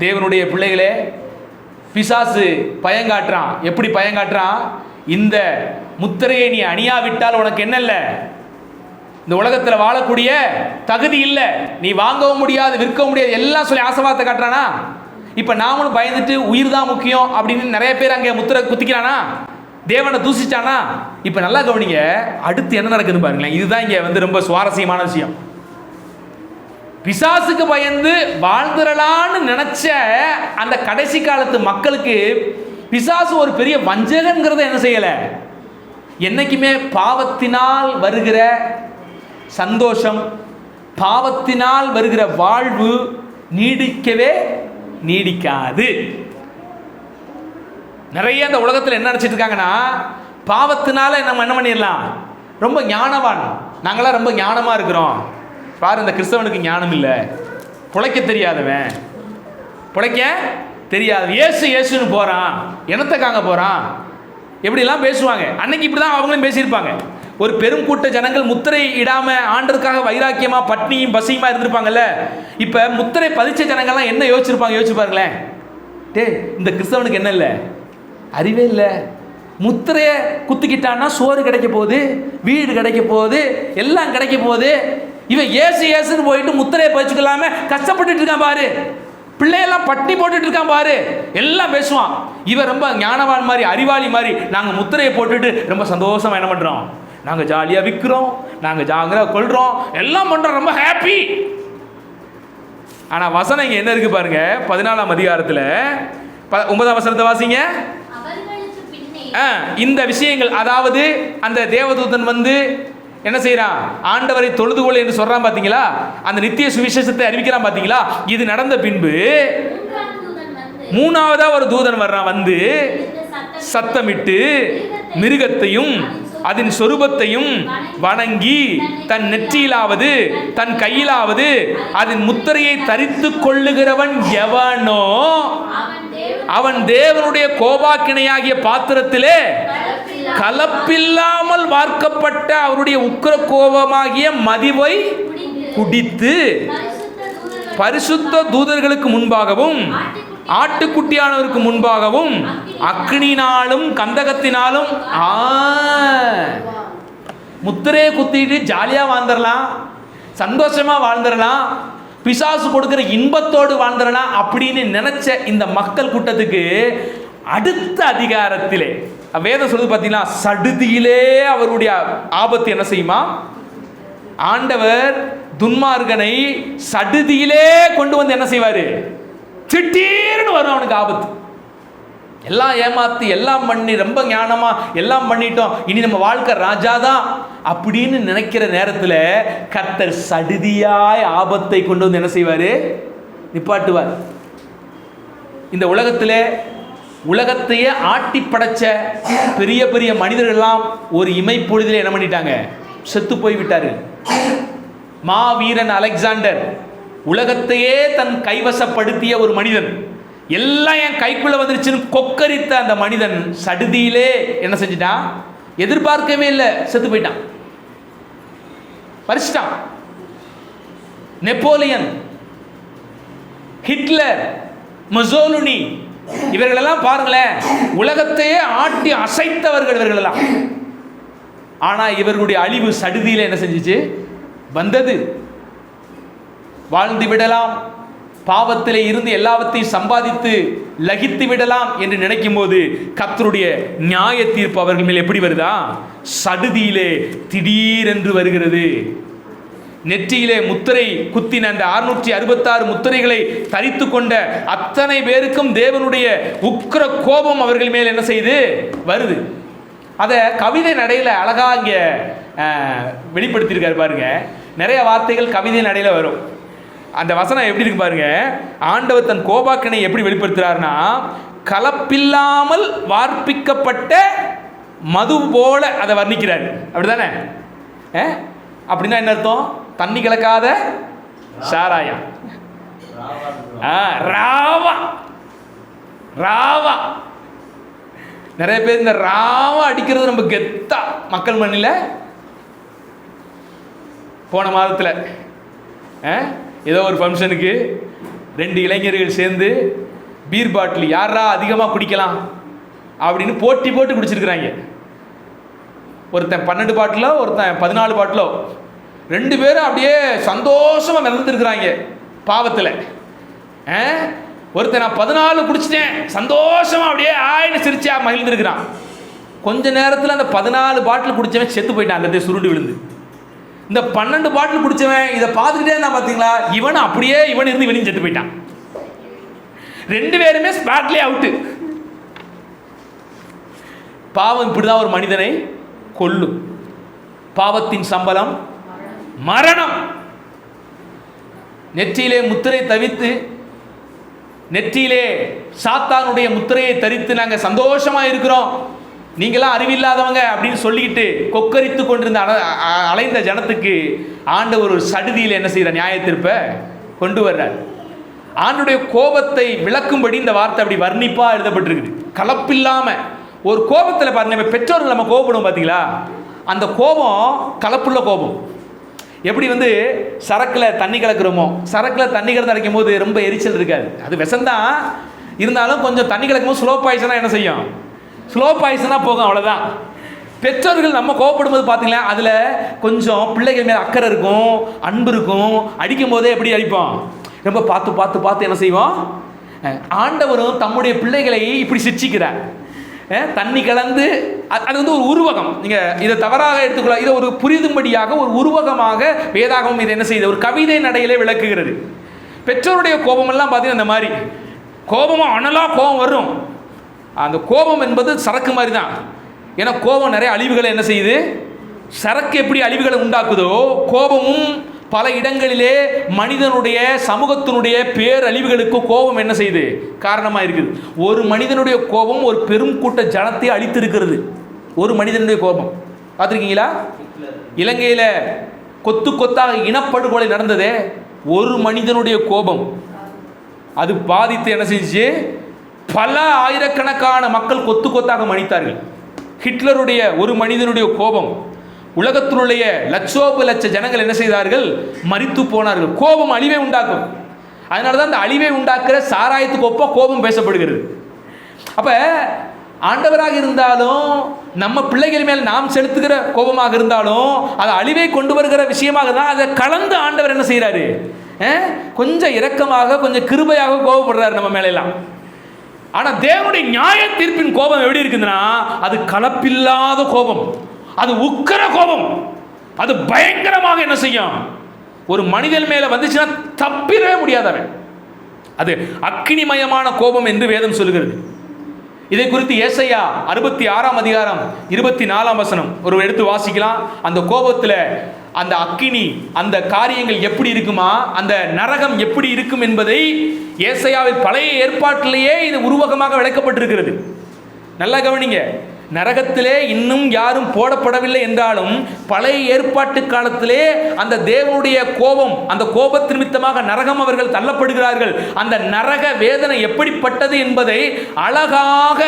தேவனுடைய பிள்ளைகளே, பிசாசு பயங்காட்டுறான். எப்படி பயங்காட்டுறான்? இந்த முத்திரையை நீ அணியாவிட்டால் உனக்கு என்ன இல்லை, இந்த உலகத்தில் வாழக்கூடிய தகுதி இல்லை, நீ வாங்கவும் முடியாது, விற்கவும் முடியாது, எல்லாம் சொல்லி ஆசைவாதத்தை காட்டுறானா? இப்போ நாமளும் பயந்துட்டு உயிர் தான் முக்கியம் அப்படின்னு நிறைய பேர் அங்கே முத்திரை குத்திக்கிறானா? தேவனை தூசிச்சானா? இப்போ நல்லா கவனிங்க, அடுத்து என்ன நடக்குதுன்னு பாருங்களேன். இதுதான் இங்கே ரொம்ப சுவாரஸ்யமான விஷயம். பிசாசுக்கு பயந்து வாழ்ந்துடலான்னு நினைச்ச அந்த கடைசி காலத்து மக்களுக்கு பிசாசு ஒரு பெரிய வஞ்சகங்கிறத என்ன செய்யலை. என்னைக்குமே பாவத்தினால் வருகிற சந்தோஷம், பாவத்தினால் வருகிற வாழ்வு நீடிக்கவே நீடிக்காது. நிறைய இந்த உலகத்தில் என்ன நினைச்சிட்டு இருக்காங்கன்னா, பாவத்தினால நம்ம என்ன பண்ணிடலாம், ரொம்ப ஞானவான், நாங்களாம் ரொம்ப ஞானமாக இருக்கிறோம் பாரு, இந்த கிறிஸ்தவனுக்கு ஞானம் இல்லை, பிழைக்க தெரியாதவன், பிழைக்க தெரியாது, ஏசுன்னு போகிறான், என்னத்துக்காக போகிறான், எப்படிலாம் பேசுவாங்க. அன்னைக்கு இப்படி தான் அவங்களும் பேசியிருப்பாங்க. ஒரு பெரும் கூட்ட ஜனங்கள் முத்திரை இடாமல் ஆண்டதுக்காக வைராக்கியமாக பட்னியும் பசியுமா இருந்திருப்பாங்கல்ல. இப்போ முத்திரை பதிச்ச ஜனங்கள்லாம் என்ன யோசிச்சிருப்பாங்க, யோசிச்சு பாருங்களேன். இந்த கிறிஸ்தவனுக்கு என்ன இல்லை, அறிவே இல்லை, முத்திரையை குத்திக்கிட்டான்னா சோறு கிடைக்க போகுது, வீடு கிடைக்க போகுது, எல்லாம் கிடைக்க போகுது. இவன் ஏசுன்னு போயிட்டு முத்திரையை பதிச்சுக்கலாம கஷ்டப்பட்டுட்டு இருக்கான் பாரு, பிள்ளையெல்லாம் பட்டி போட்டுட்டு இருக்கான் பாரு, எல்லாம் பேசுவான். இவன் ரொம்ப ஞானவான் மாதிரி, அறிவாளி மாதிரி, நாங்கள் முத்திரையை போட்டுட்டு ரொம்ப சந்தோஷமா என்ன பண்றோம், நாங்கள் ஜாலியாக விற்கிறோம், நாங்கள் ஜாலியாக கொள்றோம், எல்லாம் பண்றோம், ரொம்ப ஹாப்பி. ஆனால் வசனம் இங்கே என்ன இருக்கு பாருங்க, 14ஆம் அதிகாரத்தில் 9ஆம் வசனத்தை வாசிங்க. இந்த விஷயங்கள், அதாவது அந்த தேவதூதன் என்ன செய்யறான், ஆண்டவரை தொழுது கொள் என்று சொல்றான் பாத்தீங்களா, அந்த நித்திய சுவிசேஷத்தை அறிவிக்கிறான் பாத்தீங்களா. இது நடந்த பின்பு மூணாவதா ஒரு தூதன் வர்றான், சத்தமிட்டு மிருகத்தையும் அதன் சொரூபத்தையும் வணங்கி தன் நெற்றியிலாவது தன் கையிலாவது அதன் முத்திரையை தரித்து கொள்ளுகிறவன் எவனோ அவன் தேவனுடைய கோபாக்கினையாகிய பாத்திரத்திலே கலப்பில்லாமல் வார்க்கப்பட்ட அவருடைய உக்கிர கோபமாகிய மதிவை குடித்து பரிசுத்த தூதர்களுக்கு முன்பாகவும் ஆட்டுக்குட்டியானவருக்கு முன்பாகவும் அக்னினாலும் கந்தகத்தினாலும் முத்திரையை குத்திட்டு ஜாலியா வாழ்ந்துடலாம், சந்தோஷமா வாழ்ந்துடலாம், பிசாசு கொடுக்கிற இன்பத்தோடு வாழ்ந்துடலாம் அப்படின்னு நினைச்ச இந்த மக்கள் கூட்டத்துக்கு அடுத்த அதிகாரத்திலே வேதம் சொல்லுது பார்த்தீங்கன்னா, சடுதியிலே அவருடைய ஆபத்து என்ன செய்யுமா, ஆண்டவர் துன்மார்கனை சடுதியிலே கொண்டு வந்து என்ன செய்வாரு, திடீர்னு வரும் அவனுக்கு ஆபத்து. எல்லாம் ஏமாத்தி எல்லாம் பண்ணி ரொம்ப ஞானமா எல்லாம் பண்ணிட்டோம், இனி நம்ம வாழ்க்கை ராஜாதான் அப்படின்னு நினைக்கிற நேரத்தில் கர்த்தர் சடுதியாய் ஆபத்தை கொண்டு வந்து என்ன செய்வாரு, நிப்பாட்டுவார். இந்த உலகத்தையே ஆட்டி படைச்ச பெரிய பெரிய மனிதர்கள்லாம் ஒரு இமைப்பொழுதில் என்ன பண்ணிட்டாங்க, செத்து போய்விட்டாரு. மாவீரன் அலெக்சாண்டர், உலகத்தையே தன் கைவசப்படுத்திய ஒரு மனிதன், எல்லாம் என் கைக்குள்ள வந்துருச்சுன்னு கொக்கரித்த அந்த மனிதன் சடுதியிலே என்ன செஞ்சிட்டான், எதிர்பார்க்கவே இல்லை, செத்து போயிட்டான், பறிச்சிட்டான். நெப்போலியன், ஹிட்லர், முசோலினி, இவர்களெல்லாம் பாருங்களேன், உலகத்தையே ஆட்டி அசைத்தவர்கள் இவர்களெல்லாம். ஆனா இவர்களுடைய அழிவு சடுதியில என்ன செஞ்சிச்சு, வந்தது. வாழ்ந்து விடலாம், பாவத்திலே இருந்து எல்லாவற்றையும் சம்பாதித்து லகித்து விடலாம் என்று நினைக்கும் போது கர்த்தருடைய நியாய தீர்ப்பு அவர்கள் மேல் எப்படி வருதா, சடுதியிலே திடீரென்று வருகிறது. நெற்றியிலே முத்திரை குத்தின அந்த 666 முத்திரைகளை தரித்து கொண்ட அத்தனை பேருக்கும் தேவனுடைய உக்கிர கோபம் அவர்கள் மேல் என்ன செய்து வருது. அதை கவிதை நடையில் அழகா இங்க வெளிப்படுத்தியிருக்காரு பாருங்க. நிறைய வார்த்தைகள் கவிதை நடையில் வரும். அந்த வசனம் எப்படி இருக்கு பாருங்க. ஆண்டவர் தன் கோபாக்கினை எப்படி வெளிப்படுத்துறாருன்னா, கலப்பில்லாமல் வார்ப்பிக்கப்பட்ட மது போல அதை வர்ணிக்கிறார். அப்படிதானே? அப்படின்னா என்ன அர்த்தம்? தண்ணி கலக்காத சாராயம், ராவா. ராவா நிறைய பேர் இந்த ராவா அடிக்கிறது நம்ம கெத்தா மக்கள் மண்ணில். போன மாதத்தில் ஏதோ ஒரு ஃபங்க்ஷனுக்கு 2 இளைஞர்கள் சேர்ந்து பீர் பாட்டில் யாரா அதிகமாக குடிக்கலாம் அப்படின்னு போட்டி போட்டு குடிச்சிருக்கிறாங்க. ஒருத்தன் 12 பாட்டிலோ, ஒருத்தன் 14 பாட்டிலோ. 2 பேரும் அப்படியே சந்தோஷமாக மிதந்துருக்குறாங்க பாவத்தில். ஒருத்தன் நான் 14 குடிச்சிட்டேன் சந்தோஷமாக அப்படியே ஆயின்னு சிரிச்சா மகிழ்ந்துருக்கிறான். கொஞ்ச நேரத்தில் அந்த 14 பாட்டில் குடித்தவன் செத்து போயிட்டான், அந்த சுருண்டு விழுந்து. இந்த 12 பாட்டில் குடித்தவன் இதை பார்த்துக்கிட்டே இருந்தான். பார்த்தீங்களா, இவன் அப்படியே இவன் இருந்து இவனையும் செத்து போயிட்டான். 2 பேருமே ஸ்பாட்லேயே அவுட்டு. பாவம் இப்படிதான் ஒரு மனிதனை கொல்லும். பாவத்தின் சம்பளம் மரணம். நெற்றியிலே முத்திரை தவித்து, நெற்றியிலே சாத்தானுடைய முத்திரையை தரித்து நாங்கள் சந்தோஷமா இருக்கிறோம், நீங்களாம் அறிவில்லாதவங்க அப்படின்னு சொல்லிக்கிட்டு கொக்கரித்து கொண்டிருந்த அலைந்த ஜனத்துக்கு ஆண்டவர் ஒரு சடுதியில் என்ன செய்யற நியாயத்தீர்ப்பை கொண்டு வர்றார். ஆண்டுடைய கோபத்தை விளக்கும்படி இந்த வார்த்தை அப்படி வர்ணிப்பா எழுதப்பட்டிருக்குது. கலப்பில்லாம ஒரு கோபத்தில் பாருங்க, நம்ம பெற்றோர்கள் நம்ம கோபப்படுவோம் பார்த்தீங்களா, அந்த கோபம் கலப்புள்ள கோபம். எப்படி சரக்கில் தண்ணி கலக்கிறோமோ, சரக்கில் தண்ணி கலந்து அரைக்கும் போது ரொம்ப எரிச்சல் இருக்காது, அது விஷம்தான். இருந்தாலும் கொஞ்சம் தண்ணி கலக்கும் போது ஸ்லோ பாய்சனாக என்ன செய்யும், ஸ்லோ பாய்சனாக போகும், அவ்வளோதான். பெற்றோர்கள் நம்ம கோபப்படும் போது பார்த்தீங்களா, அதில் கொஞ்சம் பிள்ளைகள் மேலே அக்கறை இருக்கும், அன்பு இருக்கும். அடிக்கும் போதே எப்படி அடிப்போம், ரொம்ப பார்த்து பார்த்து பார்த்து என்ன செய்வோம். ஆண்டவரும் தம்முடைய பிள்ளைகளை இப்படி சிரிச்சிக்கிறார். தண்ணி கலந்து அது ஒரு உருவகம். நீங்கள் இதை தவறாக எடுத்துக்கொள்ள, இதை ஒரு புரிதும்படியாக ஒரு உருவகமாக வேதாகமம் இதை என்ன செய்யுது, ஒரு கவிதை நடையிலே விளக்குகிறது. பெற்றோருடைய கோபமெல்லாம் பார்த்தீங்கன்னா இந்த மாதிரி கோபமாக அனலாக கோபம் வரும். அந்த கோபம் என்பது சரக்கு மாதிரி தான். ஏன்னா கோபம் நிறைய அழிவுகளை என்ன செய்யுது, சரக்கு எப்படி அழிவுகளை உண்டாக்குதோ, கோபமும் பல இடங்களிலே மனிதனுடைய சமூகத்தினுடைய பேரழிவுகளுக்கு கோபம் என்ன செய்யுது, காரணமாக இருக்குது. ஒரு மனிதனுடைய கோபம் ஒரு பெரும் கூட்ட ஜனத்தை அழித்திருக்கிறது. ஒரு மனிதனுடைய கோபம் பார்த்துருக்கீங்களா? இலங்கையில் கொத்து கொத்தாக இனப்படுகொலை நடந்ததே, ஒரு மனிதனுடைய கோபம் அது பாதித்து என்ன செஞ்சு பல ஆயிரக்கணக்கான மக்கள் கொத்து கொத்தாக மடித்தார்கள். ஹிட்லருடைய ஒரு மனிதனுடைய கோபம் உலகத்தினுடைய லட்சோப லட்ச ஜனங்கள் என்ன செய்தார்கள், மரித்து போனார்கள். கோபம் அழிவை உண்டாக்கும். அதனால தான் அந்த அழிவை உண்டாக்குற சாராயத்துக்கு ஒப்ப கோபம் பேசப்படுகிறது. அப்ப ஆண்டவராக இருந்தாலும் நம்ம பிள்ளைகள் மேல் நாம் செலுத்துகிற கோபமாக இருந்தாலும் அது அழிவை கொண்டு வருகிற விஷயமாக தான் அதை கலந்து ஆண்டவர் என்ன செய்யறாரு, கொஞ்சம் இரக்கமாக கொஞ்சம் கிருபையாக கோபப்படுறாரு நம்ம மேல எல்லாம். ஆனா தேவனுடைய நியாய தீர்ப்பின் கோபம் எப்படி இருக்குதுன்னா, அது கலப்பில்லாத கோபம், அது உக்கிர கோபம், அது பயங்கரமாக என்ன செய்யும், ஒரு மனிதன் மேல வந்துச்சுன்னா தப்பிடவே முடியாதவன். அது அக்கினிமயமான கோபம் என்று வேதம் சொல்கிறது. இதை குறித்து ஏசாயா 66 அதிகாரம் 24 வசனம் ஒரு எடுத்து வாசிக்கலாம். அந்த கோபத்தில் அந்த அக்கினி, அந்த காரியங்கள் எப்படி இருக்குமா, அந்த நரகம் எப்படி இருக்கும் என்பதை ஏசாயாவில் பழைய ஏற்பாட்டிலேயே இது உருவகமாக விளக்கப்பட்டிருக்கிறது. நல்லா கவனிங்க. நரகத்திலே இன்னும் யாரும் போடப்படவில்லை என்றாலும் பழைய ஏற்பாட்டு காலத்திலே அந்த தேவனுடைய கோபம், அந்த கோபத்தின் நிமித்தமாக நரகம் அவர்கள் தள்ளப்படுகிறார்கள். அந்த நரக வேதனை எப்படிப்பட்டது என்பதை அழகாக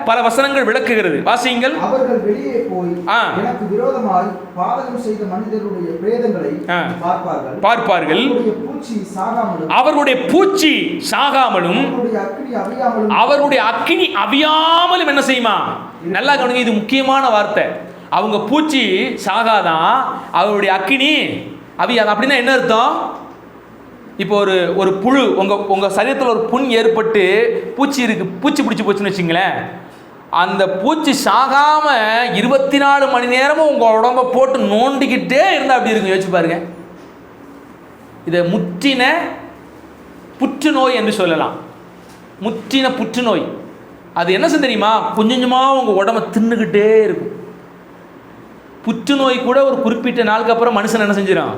பல வசனங்கள் விளக்குகிறது. வாசியுங்கள். அவர்கள் வெளியே போய் எனக்கு விரோதமாய் பாதகம் செய்த மனிதருடைய பிரேதங்களை பார்ப்பார்கள். அவர்களுடைய பூச்சி சாகாமலும் அவருடைய அக்கினி அவியாமலும் என்ன செய்யுமா. நல்லா கவனிங்க, இது முக்கியமான வார்த்தை. அவங்க பூச்சி சாகாதான், அவருடைய அக்கினி அவியாதான். அப்படின்னா என்ன அர்த்தம்? இப்போ ஒரு புழு உங்க சரீரத்தில் ஒரு புண் ஏற்பட்டு பூச்சி இருக்கு, பூச்சி பிடிச்சி போச்சுன்னு வச்சுங்களேன், அந்த பூச்சி சாகாம 24 மணி நேரமும் உங்க உடம்ப போட்டு நோண்டிக்கிட்டே இருந்தா அப்படி இருக்கும். யோசிச்சு பாருங்க. இதை முற்றின புற்றுநோய் என்று சொல்லலாம். முற்றின புற்றுநோய் அது என்ன தெரியுமா, கொஞ்சம் கொஞ்சமாக உங்கள் உடம்பை தின்னுக்கிட்டே இருக்கும். புற்றுநோய் கூட ஒரு குறிப்பிட்ட நாளுக்கு அப்புறம் மனுஷன் என்ன செஞ்சிடும்,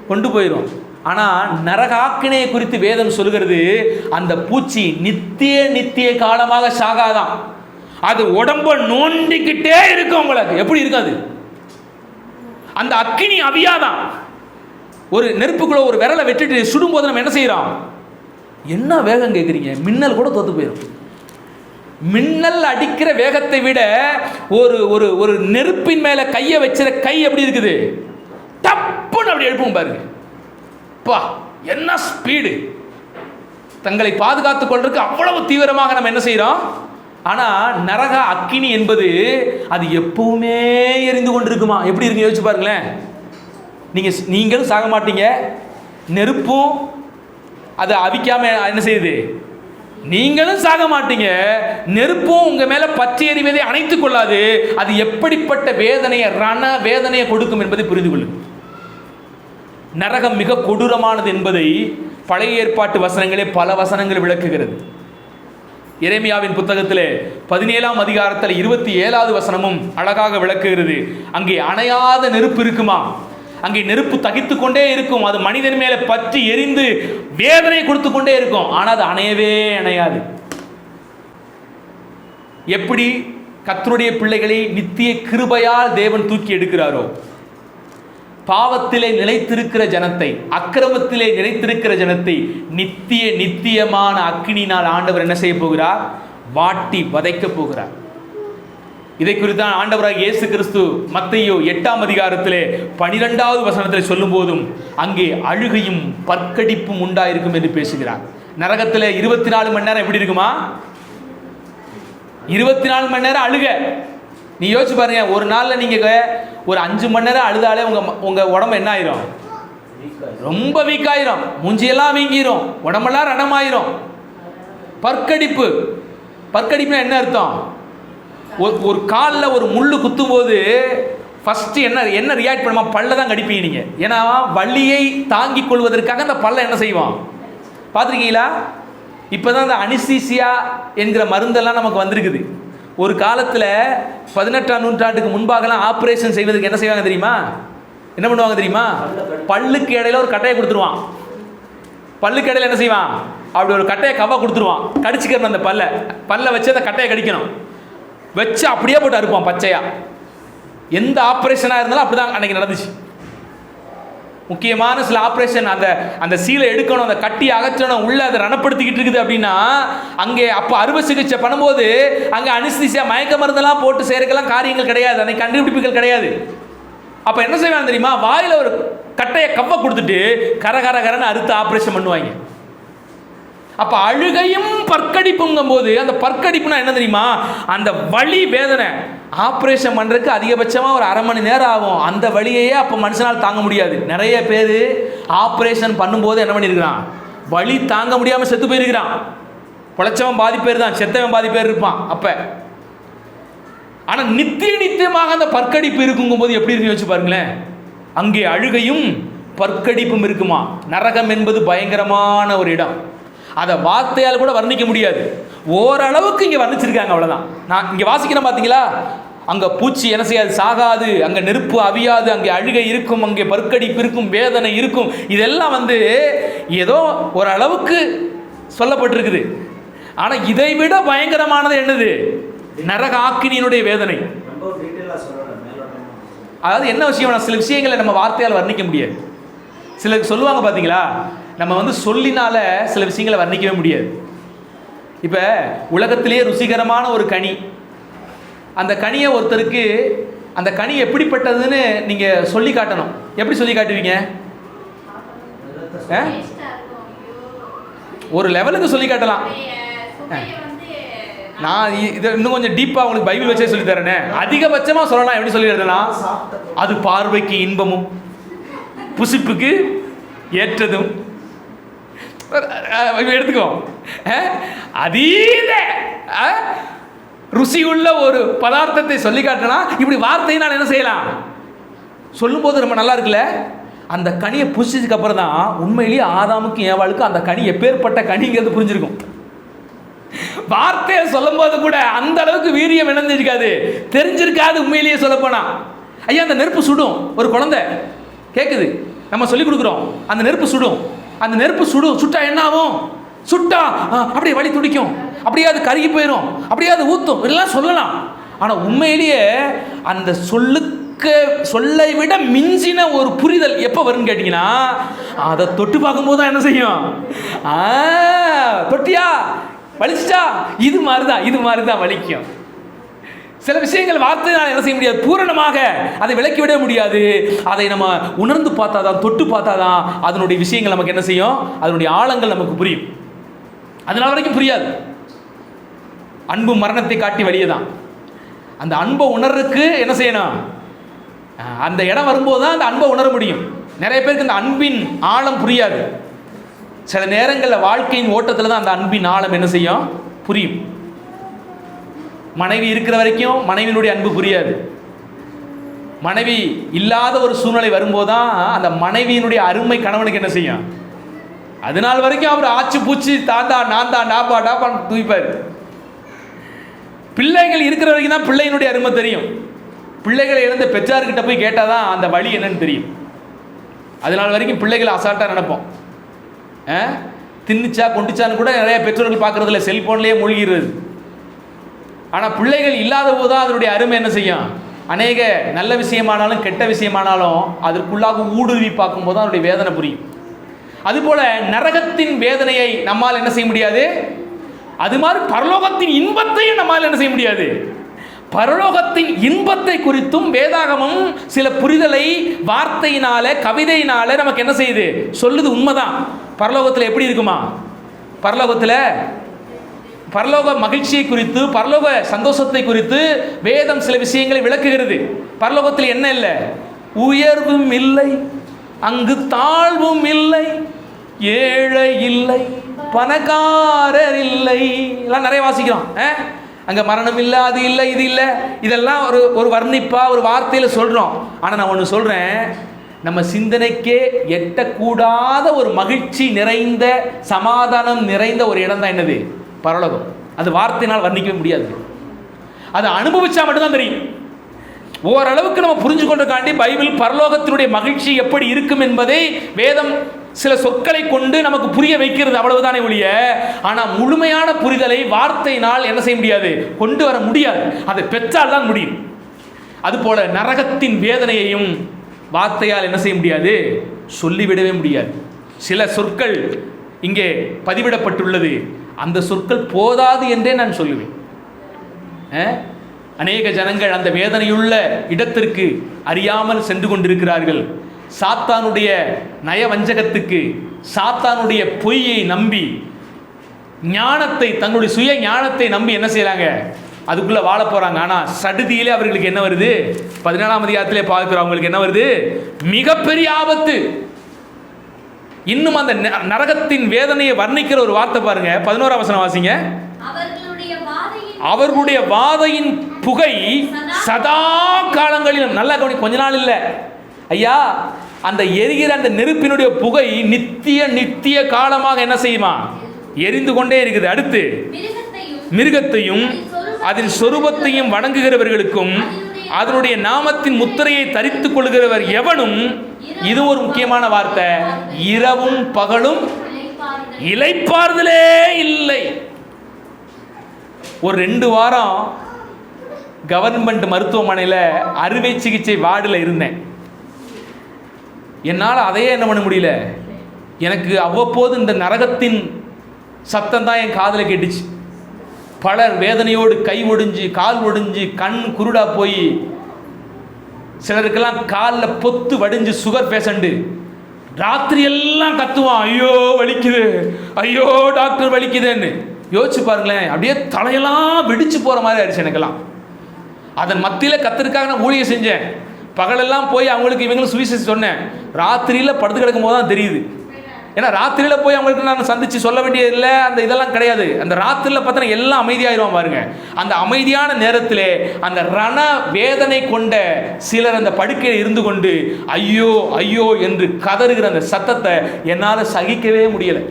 கொண்டு போயிடும். ஆனால் நரகாக்கினையை குறித்து வேதம் சொல்கிறது, அந்த பூச்சி நித்திய காலமாக சாகாதான், அது உடம்ப நோண்டிக்கிட்டே இருக்கும். உங்களுக்கு எப்படி இருக்காது, அந்த அக்கினி அவியாதான். ஒரு நெருப்புக்குள்ள ஒரு விரலை வெட்டிட்டு சுடும்போது நம்ம என்ன செய்யறோம், என்ன வேகம் கேட்குறீங்க, மின்னல் கூட தோத்து போயிடும். மின்னல் அடிக்கிற வேகத்தை விட ஒரு நெருப்பின் மேல கையை வச்சிட கை எப்படி இருக்குது, டப்புன்னு அப்படி எழுப்பும் பாருங்க. பா என்ன ஸ்பீடு. தங்களை பாதுகாத்துக் கொள்றதுக்கு அவ்வளவு தீவிரமாக நம்ம என்ன செய்கிறோம். ஆனால் நரக அக்கினி என்பது அது எப்பவுமே எரிந்து கொண்டிருக்குமா. எப்படி இருக்கு யோசிச்சு பாருங்களேன். நீங்களும் சாக மாட்டீங்க, நெருப்பும் அதை அவிக்காம என்ன செய்யுது, நீங்களும் சாக மாட்டீங்க, நெருப்பும் உங்க மேல பற்றி எறிவதை அணைத்துக் கொள்ளாது. அது எப்படிப்பட்ட வேதனையை, ரண வேதனையை கொடுக்கும் என்பதை புரிந்து கொள்ளும். நரகம் மிக கொடூரமானது என்பதை பழைய ஏற்பாட்டு வசனங்களே பல வசனங்கள் விளக்குகிறது. எரேமியாவின் புத்தகத்திலே 17ஆம் அதிகாரத்தில் 27வது வசனமும் அழகாக விளக்குகிறது. அங்கே அணையாத நெருப்பு இருக்குமா, அங்கே நெருப்பு தகித்து கொண்டே இருக்கும், அது மனிதன் மேலே பற்றி எரிந்து வேதனை கொடுத்து கொண்டே இருக்கும், ஆனால் அது அணையவே அணையாது. எப்படி கர்த்தருடைய பிள்ளைகளை நித்திய கிருபையால் தேவன் தூக்கி எடுக்கிறாரோ, பாவத்திலே நிலைத்திருக்கிற ஜனத்தை, அக்கிரமத்திலே நிலைத்திருக்கிற ஜனத்தை நித்தியமான அக்கினினால் ஆண்டவர் என்ன செய்ய போகிறார், வாட்டி வதைக்க போகிறார். இதை குறித்தான் ஆண்டவராக இயேசு கிறிஸ்து மத்தேயு 8ஆம் அதிகாரத்திலே 12வது வசனத்தில் சொல்லும் போதும் அங்கே அழுகையும் பற்கடிப்பும் உண்டாயிருக்கும் என்று பேசுகிறார். நரகத்தில் 24 மணி நேரம் எப்படி இருக்குமா, 24 மணி நேரம் அழுக. நீ யோசிச்சு பாருங்க, ஒரு நாளில் நீங்க ஒரு 5 மணி நேரம் அழுதாலே உங்க உடம்பு என்ன ஆயிரும், ரொம்ப வீக் ஆயிரும், மூஞ்சியெல்லாம் வீங்கிரும், உடம்பெல்லாம் ரணமாயிரும். பற்கடிப்புனா என்ன அர்த்தம், ஒரு காலில் ஒரு முள்ளு குத்தும் போது ஃபஸ்ட்டு என்ன ரியாக்ட் பண்ணுமா, பல்ல தான் கடிப்பீங்க நீங்கள். ஏன்னா வலியை தாங்கிக் கொள்வதற்காக அந்த பல்ல என்ன செய்வோம், பார்த்துருக்கீங்களா? இப்போ தான் அந்த அனிஸ்தீசியா என்கிற மருந்தெல்லாம் நமக்கு வந்திருக்குது. ஒரு காலத்தில் 18ஆம் நூற்றாண்டுக்கு முன்பாகலாம் ஆப்ரேஷன் செய்வதற்கு என்ன செய்வாங்க தெரியுமா, என்ன பண்ணுவாங்க தெரியுமா, பல்லுக்கு இடையில ஒரு கட்டையை கொடுத்துருவான். பல்லுக்கு இடையில என்ன செய்வான், அப்படி ஒரு கட்டையை கவா கொடுத்துருவான். கடிச்சிக்கிறணும், அந்த பல்லை வச்சு அந்த கட்டையை கடிக்கணும், வச்சு அப்படியே போட்டு அறுப்பான் பச்சையா. எந்த ஆப்ரேஷனாக இருந்தாலும் அப்படிதான் அன்னைக்கு நடந்துச்சு. முக்கியமான சில ஆப்ரேஷன், அந்த சீலை எடுக்கணும், அந்த கட்டி அகற்றணும், உள்ள அதை ரணப்படுத்திக்கிட்டு இருக்குது அப்படின்னா அங்கே அப்போ அறுவை சிகிச்சை பண்ணும்போது அங்கே அனிஸ்தீசியா மயக்க மருந்தெல்லாம் போட்டு செய்யறதுக்கெல்லாம் காரியங்கள் கிடையாது, அன்னைக்கு கண்டுபிடிப்புகள் கிடையாது. அப்போ என்ன செய்வாங்க தெரியுமா, வாயில் ஒரு கட்டையை கவ்வ கொடுத்துட்டு கரன்னு அறுத்து ஆப்ரேஷன் பண்ணுவாங்க. அப்போ அழுகையும் பற்கடிப்புங்கும் போது, அந்த பற்கடிப்புனா என்ன தெரியுமா, அந்த வலி வேதனை. ஆப்ரேஷன் பண்ணுறதுக்கு அதிகபட்சமாக ஒரு அரை மணி நேரம் ஆகும். அந்த வலியையே அப்போ மனுஷனால் தாங்க முடியாது. நிறைய பேர் ஆப்ரேஷன் பண்ணும்போது என்ன பண்ணியிருக்கிறான், வலி தாங்க முடியாமல் செத்து போயிருக்கிறான். பொழைச்சவன் பாதி பேர் தான், செத்தவன் பாதி பேர் இருப்பான். அப்போ ஆனால் நித்தியமாக அந்த பற்கடிப்பு இருக்குங்கும் போது எப்படி இருக்குன்னு வச்சு பாருங்களேன். அங்கே அழுகையும் பற்கடிப்பும் இருக்குமா. நரகம் என்பது பயங்கரமான ஒரு இடம், அதை வார்த்தையால் கூட வர்ணிக்க முடியாது. ஓரளவுக்கு இங்கே வர்ணிச்சிருக்காங்க, அவ்வளோதான். நான் இங்கே வாசிக்கிறேன் பார்த்தீங்களா, அங்கே பூச்சி என்ன செய்யாது, சாகாது, அங்கே நெருப்பு அவியாது, அங்கே அழுகை இருக்கும், அங்கே பற்கடிப்பு இருக்கும், வேதனை இருக்கும். இதெல்லாம் ஏதோ ஓரளவுக்கு சொல்லப்பட்டிருக்குது. ஆனால் இதை விட பயங்கரமானது என்னது, நரக ஆக்கினியினுடைய வேதனை. அதாவது என்ன விஷயம், சில விஷயங்களை நம்ம வார்த்தையால் வர்ணிக்க முடியாது. சிலருக்கு சொல்லுவாங்க பார்த்தீங்களா, நம்ம சொல்லினால சில விஷயங்களை வர்ணிக்கவே முடியாது. இப்போ உலகத்திலேயே ருசிகரமான ஒரு கனி, அந்த கனியை ஒருத்தருக்கு அந்த கனி எப்படிப்பட்டதுன்னு நீங்கள் சொல்லி காட்டணும். எப்படி சொல்லி காட்டுவீங்க? ஒரு லெவலுக்கு சொல்லி காட்டலாம். நான் இதை இன்னும் கொஞ்சம் டீப்பாக உங்களுக்கு பைபிள் வச்சே சொல்லி தரேனே. அதிகபட்சமாக சொல்லலாம். எப்படி சொல்லி தரலாம், அது பார்வைக்கு இன்பமும் புசிப்புக்கு ஏற்றதும். எடுத்துக்கோ, அதீத ருசியுள்ள ஒரு பதார்த்தத்தை சொல்லி காட்டலாம். இப்படி வார்த்தையினால் என்ன செய்யலாம், சொல்லும்போது ரொம்ப நல்லா இருக்குல்ல. அந்த கனியை புசிச்சதுக்கு அப்புறம் தான் உண்மையிலேயே ஆதாமுக்கும் ஏவாளுக்கும் அந்த கனி எப்பேற்பட்ட கனிங்கிறது புரிஞ்சிருக்கும். வார்த்தையை சொல்லும் போது கூட அந்த அளவுக்கு வீரியம் இணைஞ்சிருக்காது, தெரிஞ்சிருக்காது. உண்மையிலேயே சொல்லப்போனா, ஐயா அந்த நெருப்பு சுடும், ஒரு குழந்தை கேட்குது, நம்ம சொல்லி கொடுக்குறோம், அந்த நெருப்பு சுடும், அந்த நெருப்பு சுட்டா என்ன ஆகும், சுட்டா அப்படியே வலி துடிக்கும், அப்படியே அது கருகி போயிடும், அப்படியே அது ஊற்றும், இதெல்லாம் சொல்லலாம். ஆனால் உண்மையிலேயே அந்த சொல்லை விட மிஞ்சின ஒரு புரிதல் எப்போ வரும்னு கேட்டிங்கன்னா, அதை தொட்டு பார்க்கும்போது தான் என்ன செய்யும், தொட்டியா வலிச்சிட்டா, இது மாதிரி தான் வலிக்கும். சில விஷயங்கள் வார்த்தையினால் என்ன செய்ய முடியாது, பூரணமாக அதை விளக்கிவிட முடியாது. அதை நம்ம உணர்ந்து பார்த்தாதான், தொட்டு பார்த்தாதான் அதனுடைய விஷயங்கள் நமக்கு என்ன செய்யும், அதனுடைய ஆழங்கள் நமக்கு புரியும். அதனால வரைக்கும் புரியாது. அன்பு மரணத்தை காட்டி வழியதான். அந்த அன்பை உணர்றதுக்கு என்ன செய்யணும்? அந்த இடம் வரும்போது தான் அந்த அன்பை உணர முடியும். நிறைய பேருக்கு இந்த அன்பின் ஆழம் புரியாது. சில நேரங்களில் வாழ்க்கையின் ஓட்டத்தில் தான் அந்த அன்பின் ஆழம் என்ன செய்யும்? புரியும். மனைவி இருக்கிற வரைக்கும் மனைவியினுடைய அன்பு புரியாது. மனைவி இல்லாத ஒரு சூழ்நிலை வரும்போது தான் அந்த மனைவியினுடைய அருமை கணவனுக்கு என்ன செய்யும்? அதனால் வரைக்கும் அவர் ஆச்சு பூச்சி தாண்டா நான் தான் டாப்பா டாப்பான்னு தூய்ப்பார். பிள்ளைகள் இருக்கிற வரைக்கும் தான் பிள்ளையினுடைய அருமை தெரியும். பிள்ளைகளை இழந்த பெற்றார்கிட்ட போய் கேட்டால் தான் அந்த வழி என்னன்னு தெரியும். அதனால் வரைக்கும் பிள்ளைகளை அசால்ட்டாக நினைப்போம். தின்னுச்சா கொண்டுச்சான்னு கூட நிறைய பெற்றோர்கள் பார்க்குறதில்ல, செல்ஃபோன்லேயே மூழ்கிறது. ஆனால் பிள்ளைகள் இல்லாத போது தான் அதனுடைய அருமை என்ன செய்யும்? அநேக நல்ல விஷயமானாலும் கெட்ட விஷயமானாலும் அதற்குள்ளாக ஊடுருவி பார்க்கும்போது தான் அதனுடைய வேதனை புரியும். அதுபோல நரகத்தின் வேதனையை நம்மால் என்ன செய்ய முடியாது? அது மாதிரி பரலோகத்தின் இன்பத்தையும் நம்மால் என்ன செய்ய முடியாது? பரலோகத்தின் இன்பத்தை குறித்தும் வேதாகமம் சில புரிதலை வார்த்தையினால கவிதையினால நமக்கு என்ன செய்யுது? சொல்லுது. உண்மைதான். பரலோகத்தில் எப்படி இருக்குமா? பரலோக மகிழ்ச்சியை குறித்து, பரலோக சந்தோஷத்தை குறித்து வேதம் சில விஷயங்களை விளக்குகிறது. பரலோகத்தில் என்ன இல்லை? உயர்வும் இல்லை, அங்கு தாழ்வும் இல்லை, ஏழை இல்லை, பணக்காரர் இல்லை, எல்லாம் நிறைய வாசிக்கிறோம். அங்கே மரணம் இல்லை, அது இல்லை, இது இல்லை, இதெல்லாம் ஒரு வர்ணிப்பா ஒரு வார்த்தையில் சொல்கிறோம். ஆனால் நான் ஒன்று சொல்கிறேன், நம்ம சிந்தனைக்கே எட்டக்கூடாத ஒரு மகிழ்ச்சி நிறைந்த, சமாதானம் நிறைந்த ஒரு இடம் தான் என்னது? பரலோகம். அது வார்த்தையினால் வர்ணிக்கவே முடியாது. அதை அனுபவிச்சா மட்டும்தான் தெரியும். ஓரளவுக்கு நம்ம புரிஞ்சு கொண்டக்காண்டி பைபிள் பரலோகத்தினுடைய மகிழ்ச்சி எப்படி இருக்கும் என்பதை வேதம் சில சொற்களை கொண்டு நமக்கு புரிய வைக்கிறது, அவ்வளவுதானே ஒழிய. ஆனால் முழுமையான புரிதலை வார்த்தையினால் என்ன செய்ய முடியாது? கொண்டு வர முடியாது. அதை பெற்றால் தான் முடியும். அதுபோல நரகத்தின் வேதனையையும் வார்த்தையால் என்ன செய்ய முடியாது? சொல்லிவிடவே முடியாது. சில சொற்கள் இங்கே பதிவிடப்பட்டுள்ளது. அந்த சொற்கள் போதாது என்றே நான் சொல்லுவேன். அநேக ஜனங்கள் அந்த வேதனையுள்ள இடத்திற்கு அறியாமல் சென்று கொண்டிருக்கிறார்கள். சாத்தானுடைய நயவஞ்சகத்துக்கு, சாத்தானுடைய பொய்யை நம்பி, ஞானத்தை, தங்களுடைய சுய ஞானத்தை நம்பி என்ன செய்யறாங்க? அதுக்குள்ள வாழ போறாங்க. ஆனா சடுதியிலே அவர்களுக்கு என்ன வருது? 17ஆம் அதிகாரத்திலே பார்க்கிறோம். அவங்களுக்கு என்ன வருது? மிகப்பெரிய ஆபத்து. இன்னும் அந்த நரகத்தின் வேதனையை வர்ணிக்கிற ஒரு வார்த்தை பாருங்க. 11ஆம் வசனம் வாசிங்க. அவர்களுடைய வாதையின் புகை சதா காலங்களிலும், நல்ல கவனி, கொஞ்ச நாள் இல்லை ஐயா, அந்த எரிகிற அந்த நெருப்பினுடைய புகை நித்திய காலமாக என்ன செய்யுமா? எரிந்து கொண்டே இருக்குது. அடுத்து மிருகத்தையும் அதன் சொரூபத்தையும் வணங்குகிறவர்களுக்கும் அதனுடைய நாமத்தின் முத்திரையை தரித்துக் கொள்கிறவர் எவனும், இது ஒரு முக்கியமான வார்த்தை, இரவும் பகலும் இளைப்பாறுதலே இல்லை. ஒரு 2 வாரம் கவர்மெண்ட் மருத்துவமனையில் அறுவை சிகிச்சை வார்டில் இருந்தேன். என்னால் அதையே என்ன பண்ண முடியல. எனக்கு அவ்வப்போது இந்த நரகத்தின் சத்தம் தான் என் காதில் கேட்டுச்சு. பலர் வேதனையோடு கை ஒடிஞ்சு, கால் ஒடிஞ்சு, கண் குருடா போய், சிலருக்கெல்லாம் காலில் பொத்து வடிஞ்சு, சுகர் பேஷண்ட்டு ராத்திரி எல்லாம் கத்துவான், ஐயோ வலிக்குது, ஐயோ டாக்டர் வலிக்குதுன்னு. யோசிச்சு பாருங்களேன், அப்படியே தலையெல்லாம் வெடிச்சு போகிற மாதிரி ஆயிடுச்சு எனக்கெல்லாம். அதன் மத்தியில் கத்திற்காக நான் ஊழியம் செஞ்சேன். பகலெல்லாம் போய் அவங்களுக்கு இவங்களும் சுவிசேஷம் சொன்னேன். ராத்திரியில் படுத்து கிடக்கும் போது தான் தெரியுது. ஏன்னா ராத்திரியில் போய் அவங்களுக்கு நான் சந்தித்து சொல்ல வேண்டியதில்லை, அந்த இதெல்லாம் கிடையாது. அந்த ராத்திரியில் பார்த்தோன்னா எல்லாம் அமைதியாகிடுவான் பாருங்க. அந்த அமைதியான நேரத்தில் அந்த ரண வேதனை கொண்ட சிலர் அந்த படுக்கையில் இருந்து கொண்டு ஐயோ ஐயோ என்று கதறுகிற அந்த சத்தத்தை என்னால் சகிக்கவே முடியலை.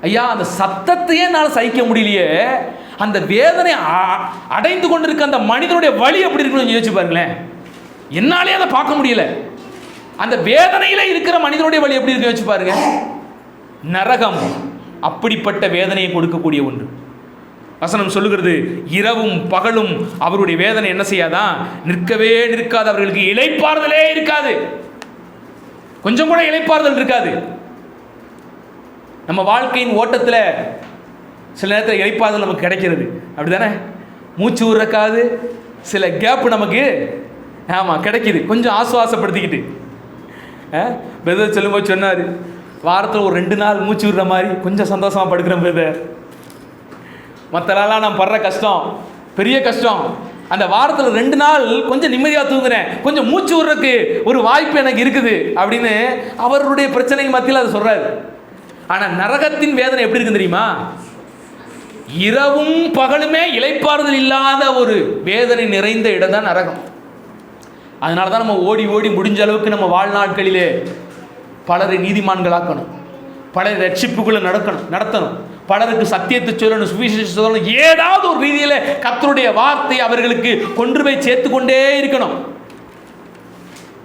ஐயா, அந்த சத்தத்தையே என்னால் சகிக்க முடியலையே. அந்த வேதனை அடைந்து கொண்டிருக்க அந்த மனிதனுடைய வலி எப்படி இருக்குன்னு யோசிச்சு பாருங்களேன். என்னாலே அதை பார்க்க முடியல. அந்த வேதனையில இருக்கிற மனிதனுடைய வலி எப்படி இருக்கு யோசிச்சு பாருங்க. நரகம் அப்படிப்பட்ட வேதனையை கொடுக்கக்கூடிய ஒன்று. வசனம் சொல்லுகிறது, இரவும் பகலும் அவருடைய வேதனை என்ன செய்யாதான்? நிற்கவே நிற்காது. அவர்களுக்கு இளைப்பாறுதலே இருக்காது. கொஞ்சம் கூட இளைப்பாறுதல் இருக்காது. நம்ம வாழ்க்கையின் ஓட்டத்தில் சில நேரத்தில் இளைப்பாறுதல் நமக்கு கிடைக்கிறது, அப்படிதானே? மூச்சு விடுறக்காது சில கேப்பு நமக்கு கிடைக்குது, கொஞ்சம் ஆசுவாசப்படுத்திக்கிட்டு. பிரதர் சொல்லும்போது சொன்னார், வாரத்தில் ஒரு 2 நாள் மூச்சு விடுற மாதிரி கொஞ்சம் சந்தோஷமாக படுக்கிறேன் பிரதர். மற்ற நாளாக நான் படுற கஷ்டம் பெரிய கஷ்டம். அந்த வாரத்தில் 2 நாள் கொஞ்சம் நிம்மதியாக தூங்குறேன், கொஞ்சம் மூச்சு விடுறதுக்கு ஒரு வாய்ப்பு எனக்கு இருக்குது அப்படின்னு அவருடைய பிரச்சனைக்கு மத்தியில் அதை சொல்கிறாரு. ஆனால் நரகத்தின் வேதனை எப்படி இருக்குன்னு தெரியுமா? இரவும் பகலுமே இளைப்பாறுதல் இல்லாத ஒரு வேதனை நிறைந்த இடம் தான் நரகம். அதனால தான் நம்ம ஓடி ஓடி முடிஞ்ச அளவுக்கு நம்ம வாழ்நாட்களிலே பலரை நீதிமான்களாக்கணும், பலரை ரட்சிப்புக்குள்ள நடத்தணும், பலருக்கு சத்தியத்தை சொல்லணும், சுவிசேஷம் சொல்லணும். ஏதாவது ஒரு ரீதியில் கர்த்தருடைய வார்த்தை அவர்களுக்கு கொண்டு போய் சேர்த்து கொண்டே இருக்கணும்.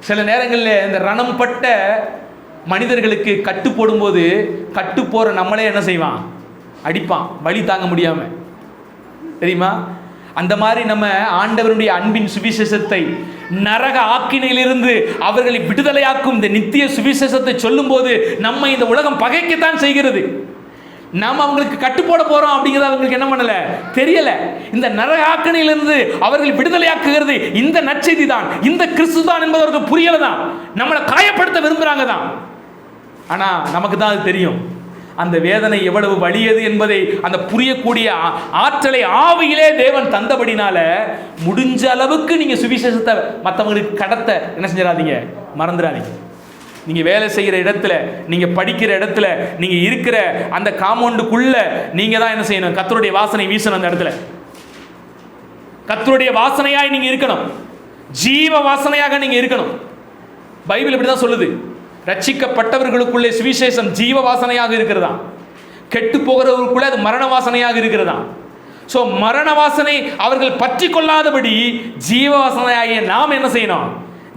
சில நேரங்களில் இந்த ரணம் பட்ட மனிதர்களுக்கு கட்டு போடும்போது கட்டு போகிற நம்மளே என்ன செய்வான்? அடிப்பான், வலி தாங்க முடியாம, தெரியுமா? அந்த மாதிரி நம்ம ஆண்டவருடைய அன்பின் சுவிசேஷத்தை, நரக ஆக்கினையிலிருந்து அவர்களை விடுதலையாக்கும் இந்த நித்திய சுவிசேஷத்தை சொல்லும் போது நம்ம இந்த உலகம் பகைக்கத்தான் செய்கிறது. நாம் அவங்களுக்கு கட்டு போட போறோம் அப்படிங்கிறது அவங்களுக்கு என்ன பண்ணல, தெரியல. இந்த நரக ஆக்கினையிலிருந்து அவர்கள் விடுதலையாக்குகிறது இந்த நற்செய்தி தான், இந்த கிறிஸ்து தான் என்பது அவருக்கு புரியல தான். நம்மளை காயப்படுத்த விரும்புறாங்க தான். ஆனா நமக்கு தான் அது தெரியும் அந்த வேதனை எவ்வளவு வலியது என்பதை, அந்த புரியக்கூடிய ஆற்றலை ஆவியிலே தேவன் தந்தபடினால முடிஞ்ச அளவுக்கு நீங்க சுவிசேஷத்தை மற்றவங்களுக்கு கடத்த என்ன செஞ்சிடாதீங்க, மறந்துடாதீங்க. நீங்க வேலை செய்கிற இடத்துல, நீங்க படிக்கிற இடத்துல, நீங்க இருக்கிற அந்த காம்பவுண்டுக்குள்ள நீங்க தான் என்ன செய்யணும்? கர்த்தருடைய வாசனை வீசணும். அந்த இடத்துல கர்த்தருடைய வாசனையாய் நீங்க இருக்கணும், ஜீவ வாசனையாக நீங்க இருக்கணும். பைபிள் இப்படி தான் சொல்லுது. ரட்சிக்கப்பட்டவர்களுக்குள்ளே சுவிசேஷம் ஜீவ வாசனையாக இருக்கிறதா, கெட்டு போகிறவர்களுக்குள்ளே அது மரண வாசனையாக இருக்கிறதா. ஸோ மரண வாசனை அவர்கள் பற்றி கொள்ளாதபடி ஜீவ வாசனையாகிய நாம் என்ன செய்யணும்?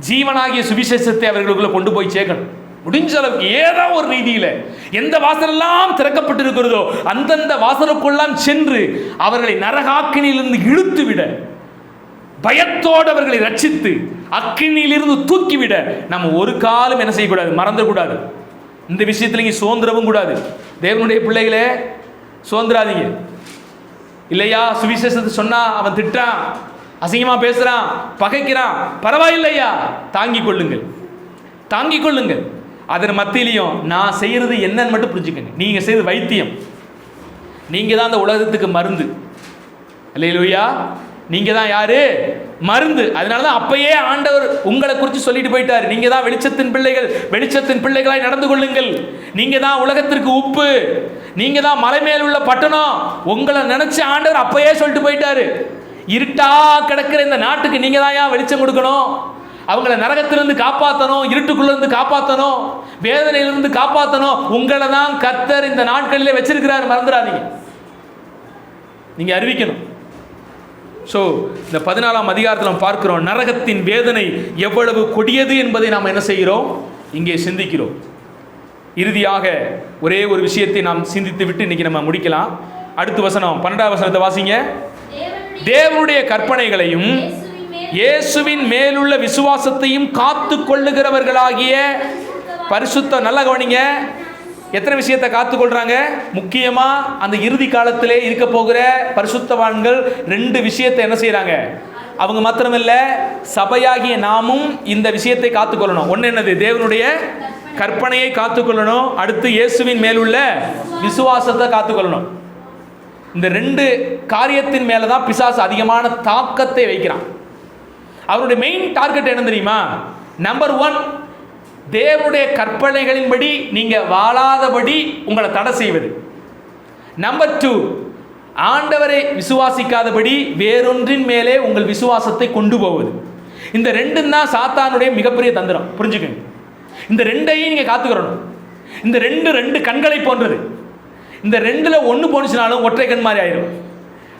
ஜீவனாகிய சுவிசேஷத்தை அவர்களுக்குள்ள கொண்டு போய் சேர்க்கணும். முடிஞ்ச அளவுக்கு ஏதோ ஒரு ரீதியில் எந்த வாசலெல்லாம் திறக்கப்பட்டு இருக்கிறதோ அந்தந்த வாசலுக்குள்ளாம் சென்று அவர்களை நரகாக்கினியிலிருந்து இழுத்து விட, பயத்தோடு அவர்களை ரட்சித்து அக்கினியிலிருந்து தூக்கிவிட நம்ம ஒரு காலம் என்ன செய்யக்கூடாது? மறந்துடக்கூடாது. இந்த விஷயத்தில் நீங்க சோர்ந்துடவும் கூடாது. தேவனுடைய பிள்ளைகளே, சோர்ந்துடாதீங்க. இல்லையா, சுவிசேஷத்தை சொன்னா அவன் திட்டான், அசிங்கமா பேசுறான், பகைக்கிறான், பரவாயில்லையா, தாங்கிக் கொள்ளுங்கள், தாங்கிக் கொள்ளுங்கள். அதன் மத்தியிலையும் நான் செய்யறது என்னன்னு மட்டும் புரிஞ்சுக்கங்க. நீங்க செய்யறது வைத்தியம், நீங்க தான் அந்த உலகத்துக்கு மருந்து. அல்லேலூயா, நீங்க தான் யாரு? மருந்து. அதனாலதான் அப்பயே ஆண்டவர் உங்களை குறித்து சொல்லிட்டு போயிட்டாரு, நீங்க தான் வெளிச்சத்தின் பிள்ளைகள், வெளிச்சத்தின் பிள்ளைகளாய் நடந்து கொள்ளுங்கள். நீங்க தான் உலகத்திற்கு உப்பு, நீங்க தான் மலை மேல் உள்ள பட்டணம். உங்களை நினைச்சு ஆண்டவர் அப்பயே சொல்லிட்டு போயிட்டாரு. இருட்டா கிடக்கிற இந்த நாட்டுக்கு நீங்க தான் ஏன் வெளிச்சம் கொடுக்கணும்? அவங்கள நரகத்திலிருந்து காப்பாற்றணும், இருட்டுக்குள்ள இருந்து காப்பாற்றணும், வேதனையிலிருந்து காப்பாற்றணும். உங்களை தான் கர்த்தர் இந்த நாட்களிலே வச்சிருக்கிறார், மறந்துடாதீங்க. நீங்க அறிவிக்கணும். ஸோ இந்த 14ஆம் அதிகாரத்தில் நாம் பார்க்கிறோம் நரகத்தின் வேதனை எவ்வளவு கொடியது என்பதை நாம் என்ன செய்கிறோம்? இங்கே சிந்திக்கிறோம். இறுதியாக ஒரே ஒரு விஷயத்தை நாம் சிந்தித்து விட்டு இன்னைக்கு நம்ம முடிக்கலாம். அடுத்த வசனம் 12ஆம் வசனத்தை வாசிங்க. தேவனுடைய கற்பனைகளையும் இயேசுவின் மேலுள்ள விசுவாசத்தையும் காத்து கொள்ளுகிறவர்களாகிய பரிசுத்த, நல்ல கவனிங்க, எத்தனை விஷயத்தை காத்துக்கொள்றாங்க? முக்கியமா அந்த இறுதி காலத்திலே இருக்க போகிற பரிசுத்தவான்கள் 2 விஷயத்தை என்ன செய்யறாங்க? அவங்க மாத்திரமல்ல, சபையாகிய நாமும் இந்த விஷயத்தை காத்துக்கொள்ளணும். ஒன்று என்னது? தேவனுடைய கற்பனையை காத்துக்கொள்ளணும். அடுத்து இயேசுவின் மேலுள்ள விசுவாசத்தை காத்துக்கொள்ளணும். இந்த 2 காரியத்தின் மேல தான் பிசாசு அதிகமான தாக்கத்தை வைக்கிறான். அவருடைய மெயின் டார்கெட் என்ன தெரியுமா? நம்பர் 1, தேவனுடைய கற்பனைகளின்படி நீங்க வாழாதபடி உங்களை தடை செய்வது. நம்பர் 2, ஆண்டவரை விசுவாசிக்காதபடி வேறொன்றின் மேலே உங்கள் விசுவாசத்தை கொண்டு போவது. இந்த 2 தான் சாத்தானுடைய மிகப்பெரிய தந்திரம், புரிஞ்சுக்கங்க. இந்த 2ஐயும் நீங்க காத்துக்கிறணும். இந்த 2 கண்களை போன்றது. இந்த 2ல ஒன்று போனுச்சுனாலும் ஒற்றை கண் மாதிரி ஆயிரும்.